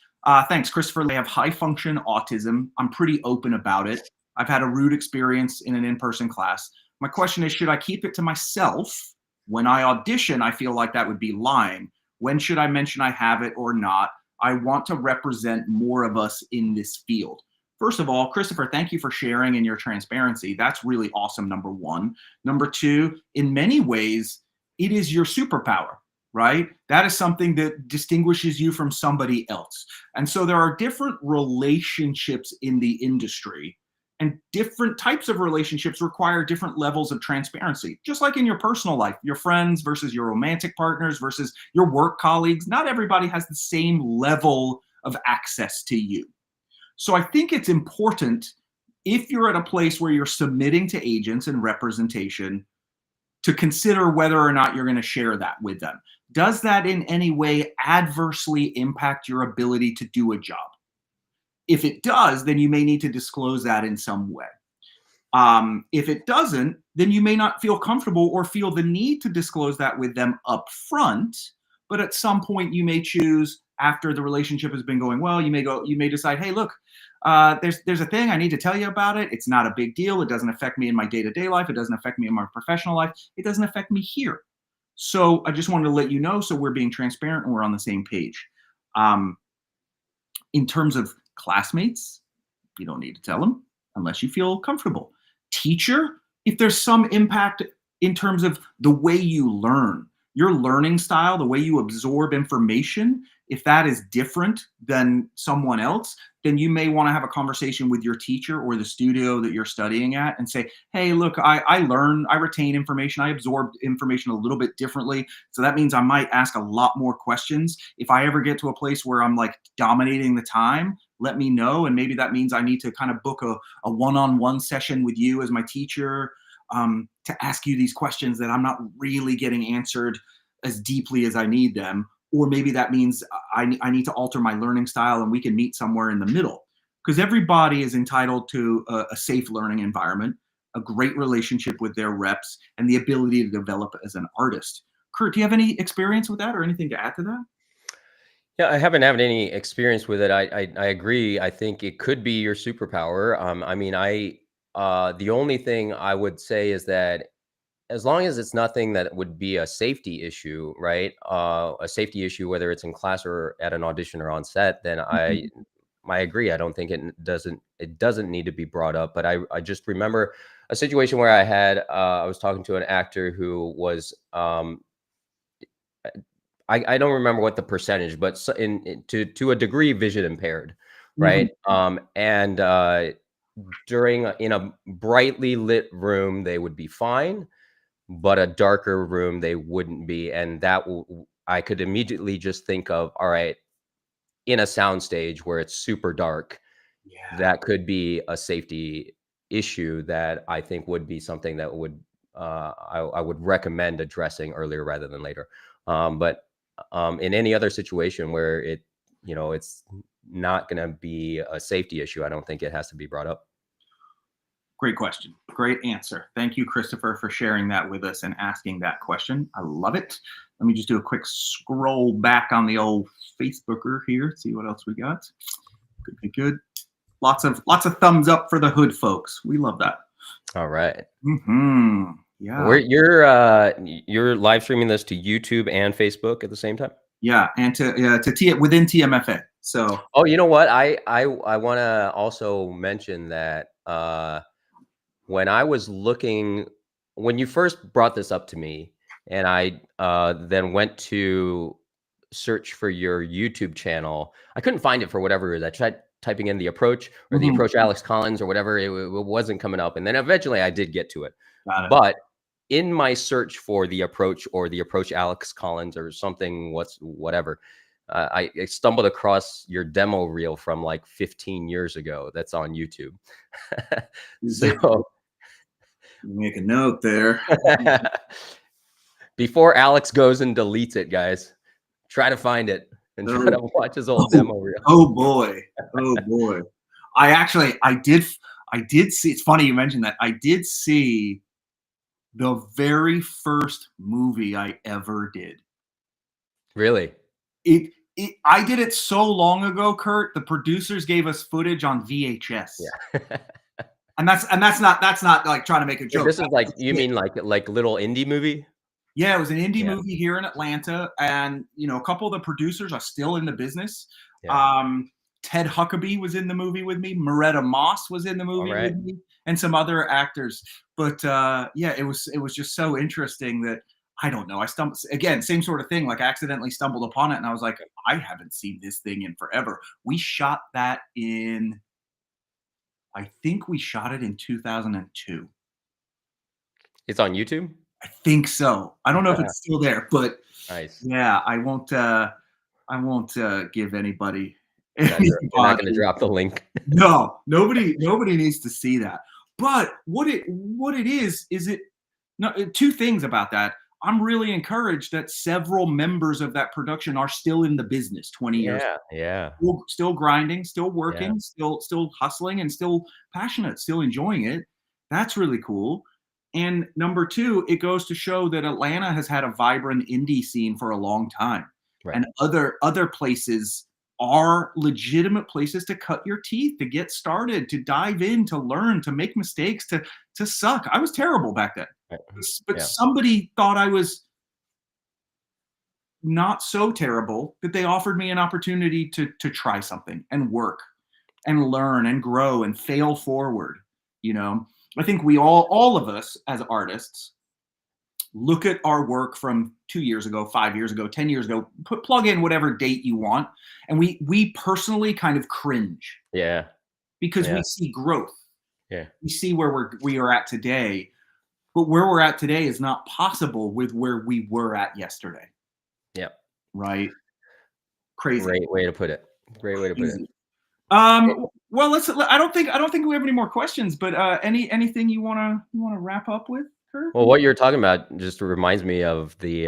thanks, Christopher. They have high function autism. I'm pretty open about it. I've had a rude experience in an in-person class. My question is, should I keep it to myself? When I audition, I feel like that would be lying. When should I mention I have it or not? I want to represent more of us in this field. First of all, Christopher, thank you for sharing and your transparency. That's really awesome, number one. Number two, in many ways, it is your superpower, right? That is something that distinguishes you from somebody else. And so there are different relationships in the industry, and different types of relationships require different levels of transparency. Just like in your personal life, your friends versus your romantic partners versus your work colleagues, not everybody has the same level of access to you. So I think it's important, if you're at a place where you're submitting to agents and representation, to consider whether or not you're going to share that with them. Does that in any way adversely impact your ability to do a job? If it does, then you may need to disclose that in some way. If it doesn't, then you may not feel comfortable or feel the need to disclose that with them up front. But at some point, you may choose, after the relationship has been going well, you may decide, hey, look, there's a thing I need to tell you about it. It's not a big deal. It doesn't affect me in my day-to-day life. It doesn't affect me in my professional life. It doesn't affect me here. So I just wanted to let you know, so we're being transparent and we're on the same page. In terms of classmates, you don't need to tell them unless you feel comfortable. Teacher, if there's some impact in terms of the way you learn, your learning style, the way you absorb information, if that is different than someone else, then you may want to have a conversation with your teacher or the studio that you're studying at and say, hey, look, I learn, I retain information, I absorb information a little bit differently. So that means I might ask a lot more questions. If I ever get to a place where I'm like dominating the time, let me know. And maybe that means I need to kind of book a one-on-one session with you as my teacher, to ask you these questions that I'm not really getting answered as deeply as I need them. Or maybe that means I need to alter my learning style and we can meet somewhere in the middle. Because everybody is entitled to a safe learning environment, a great relationship with their reps, and the ability to develop as an artist. Kurt, do you have any experience with that or anything to add to that? Yeah, I haven't had any experience with it. I agree. I think it could be your superpower. I mean, the only thing I would say is that as long as it's nothing that would be a safety issue, right? A safety issue, whether it's in class or at an audition or on set, then I agree. I don't think it doesn't need to be brought up. But I just remember a situation where I was talking to an actor who was I don't remember what the percentage, but to a degree vision impaired, right? And in a brightly lit room, they would be fine, but a darker room they wouldn't be. And I could immediately just think of, all right, in a soundstage where it's super dark, that could be a safety issue that I think would be something that would I would recommend addressing earlier rather than later. But in any other situation where it's not going to be a safety issue, I don't think it has to be brought up. Great question. Great answer. Thank you, Christopher, for sharing that with us and asking that question. I love it. Let me just do a quick scroll back on the old Facebooker here, see what else we got. Good. Lots of thumbs up for the Hood folks. We love that. All right. Yeah. You're live streaming this to YouTube and Facebook at the same time? Yeah, and within TMFA. So. Oh, you know what? I want to also mention that when you first brought this up to me, and I then went to search for your YouTube channel, I couldn't find it for whatever reason. I tried typing in The Approach or The Approach Alex Collins or whatever. It wasn't coming up. And then eventually I did get to it. Got it. But in my search for the approach or the approach Alex Collins or something, whatever, I stumbled across your demo reel from like 15 years ago. That's on YouTube. So Make a note there. before Alex goes and deletes it, guys, try to find it and try to watch his old demo reel. Oh boy. Oh boy. I did see, it's funny you mentioned that. I did see the very first movie I ever did. Really? I did it so long ago, Kurt. The producers gave us footage on VHS. Yeah. And that's not like trying to make a joke. This is like, you mean like little indie movie? Yeah, it was an indie movie here in Atlanta, and a couple of the producers are still in the business. Yeah. Ted Huckabee was in the movie with me. Moretta Moss was in the movie with me, and some other actors. But yeah, it was just so interesting that I don't know. I stumbled again, same sort of thing. Like I accidentally stumbled upon it, and I was like, I haven't seen this thing in forever. We shot that in, I think we shot it in 2002. It's on YouTube? I think so. I don't know if it's still there, but nice. Yeah, I won't give anybody. You're not going to drop the link. No, nobody needs to see that. But what it is it no, two things about that. I'm really encouraged that several members of that production are still in the business 20 years. Yeah. Still grinding, still working, still hustling, and still passionate, still enjoying it. That's really cool. And number two, it goes to show that Atlanta has had a vibrant indie scene for a long time. Right. And other places are legitimate places to cut your teeth, to get started, to dive in, to learn, to make mistakes, to suck. I was terrible back then. Right. But somebody thought I was not so terrible that they offered me an opportunity to try something and work and learn and grow and fail forward. I think we all of us as artists look at our work from 2 years ago, 5 years ago, 10 years ago, plug in whatever date you want. And we personally kind of cringe. Yeah. Because we see growth. Yeah. We see where we are at today, but where we're at today is not possible with where we were at yesterday. Yeah. Right. Crazy. Great way to put it. Great way to put it. Well, I don't think we have any more questions, but anything you want to wrap up with, Kurt? Well, what you're talking about just reminds me of the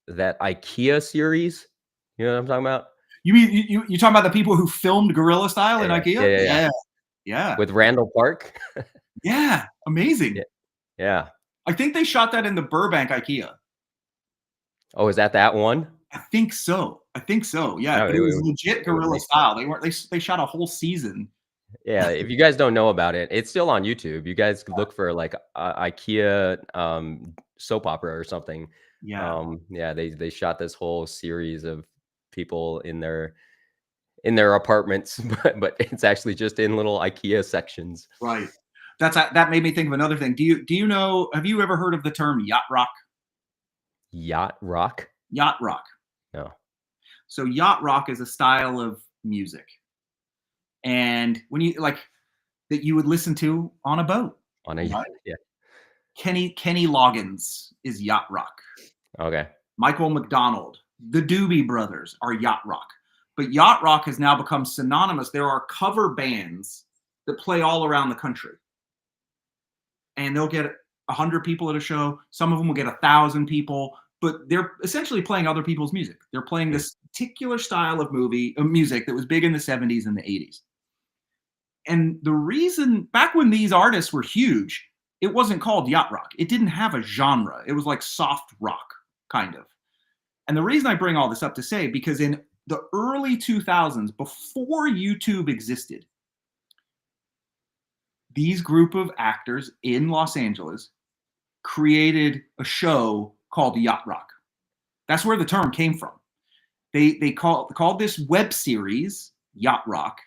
that IKEA series. You know what I'm talking about? You mean you talking about the people who filmed Guerrilla Style in IKEA? Yeah. With Randall Park. Yeah, amazing. Yeah. I think they shot that in the Burbank IKEA. Oh, is that one? I think so. Yeah, but it was legit Guerrilla Style. They shot a whole season. Yeah, if you guys don't know about it, it's still on YouTube. You guys could look for like IKEA soap opera or something. Yeah. They shot this whole series of people in their apartments, but it's actually just in little IKEA sections. Right. That made me think of another thing. Do you know? Have you ever heard of the term yacht rock? Yacht rock? Yacht rock. No. So yacht rock is a style of music, and when you that you would listen to on a boat. On a yacht. Yeah. Kenny Loggins is yacht rock. Okay. Michael McDonald, the Doobie Brothers are yacht rock. But yacht rock has now become synonymous. There are cover bands that play all around the country. And they'll get 100 people at a show. Some of them will get 1,000 people. But they're essentially playing other people's music. They're playing this particular style of music that was big in the 70s and the 80s. And the reason, back when these artists were huge, it wasn't called yacht rock. It didn't have a genre. It was like soft rock, kind of. And the reason I bring all this up to say, because in the early 2000s, before YouTube existed, these group of actors in Los Angeles created a show called Yacht Rock. That's where the term came from. They called this web series Yacht Rock,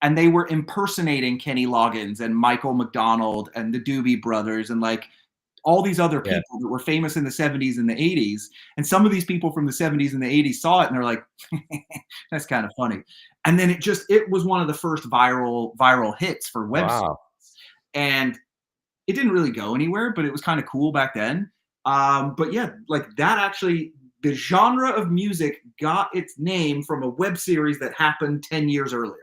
and they were impersonating Kenny Loggins and Michael McDonald and the Doobie Brothers and like all these other people that were famous in the 70s and the 80s. And some of these people from the 70s and the 80s saw it and they're like, that's kind of funny. And then it was one of the first viral hits for web series. And it didn't really go anywhere, but it was kind of cool back then. But yeah, like that actually, the genre of music got its name from a web series that happened 10 years earlier.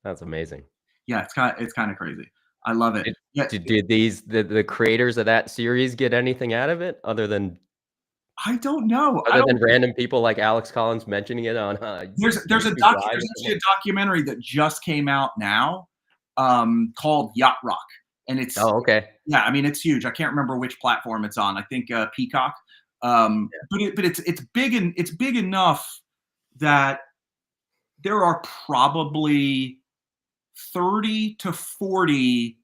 That's amazing. Yeah, it's kind of crazy. I love it. Did Yeah, did these the creators of that series get anything out of it I don't know. I other don't. than random people like Alex Collins mentioning it on, YouTube Live There's or actually something? a documentary that just came out now, called Yacht Rock, and it's Oh, okay. yeah, I mean it's huge. I can't remember which platform it's on. I think Peacock. But it's big and it's big enough that there are probably 30 to 40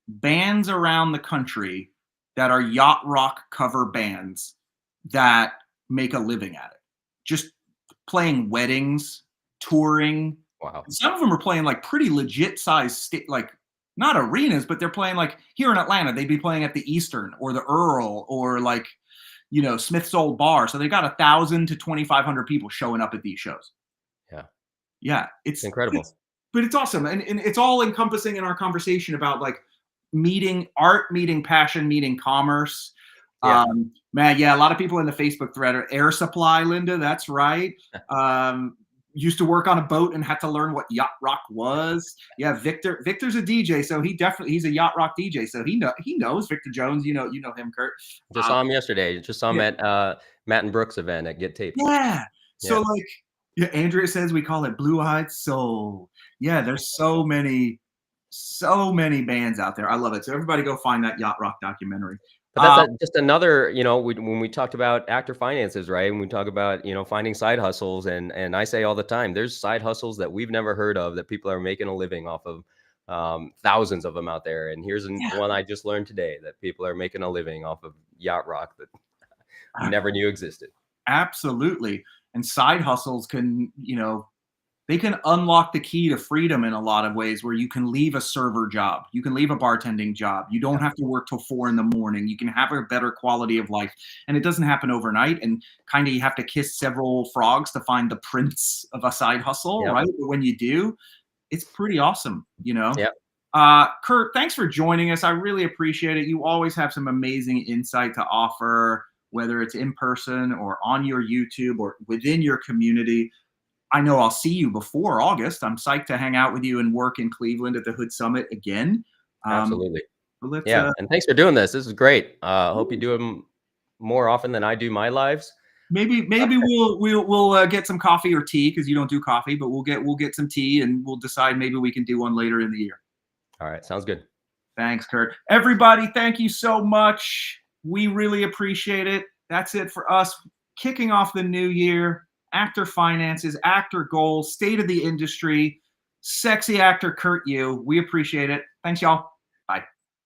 bands around the country that are yacht rock cover bands that make a living at it. Just playing weddings, touring. Wow. Some of them are playing like pretty legit sized like not arenas, but they're playing like here in Atlanta, they'd be playing at the Eastern or the Earl or like, Smith's Old Bar. So they got 1,000 to 2,500 people showing up at these shows. Yeah. Yeah, It's incredible. but it's awesome, and it's all encompassing in our conversation about like meeting art, meeting passion, meeting commerce. Yeah. Man, yeah, a lot of people in the Facebook thread are Air Supply, Linda. That's right. Um, Used to work on a boat and had to learn what yacht rock was. Yeah, Victor's a DJ, so he's a yacht rock DJ, so he knows Victor Jones. You know him, Kurt. Just saw him yesterday. Just saw him Yeah, at, Matt and Brooks' event at Get Taped. yeah. So Yeah. like, yeah, Andrea says we call it Blue Eyed Soul. Yeah, there's so many bands out there. I love it. So everybody go find that yacht rock documentary. But that's just another, when we talked about actor finances, right? And we talk about, finding side hustles, and I say all the time, there's side hustles that we've never heard of that people are making a living off of, thousands of them out there. And here's Yeah, one I just learned today that people are making a living off of yacht rock that never knew existed. absolutely. And side hustles can, they can unlock the key to freedom in a lot of ways where you can leave a server job. You can leave a bartending job. You don't Yeah. have to work till 4 in the morning. You can have a better quality of life. And it doesn't happen overnight. And kind of you have to kiss several frogs to find the prince of a side hustle, Yep. right? But when you do, it's pretty awesome. Yep. Kurt, thanks for joining us. I really appreciate it. You always have some amazing insight to offer, whether it's in person or on your YouTube or within your community. I know I'll see you before August. I'm psyched to hang out with you and work in Cleveland at the Houde Summit again. Absolutely. But let's Yeah. And thanks for doing this. This is great. Hope you do them more often than I do my lives. maybe we'll get some coffee or tea because you don't do coffee, but we'll get some tea and we'll decide maybe we can do one later in the year. All right. Sounds good. Thanks, Kurt. Everybody, thank you so much. We really appreciate it. That's it for us kicking off the new year. Actor finances, actor goals, state of the industry, sexy actor Kurt Yue. We appreciate it. Thanks, y'all.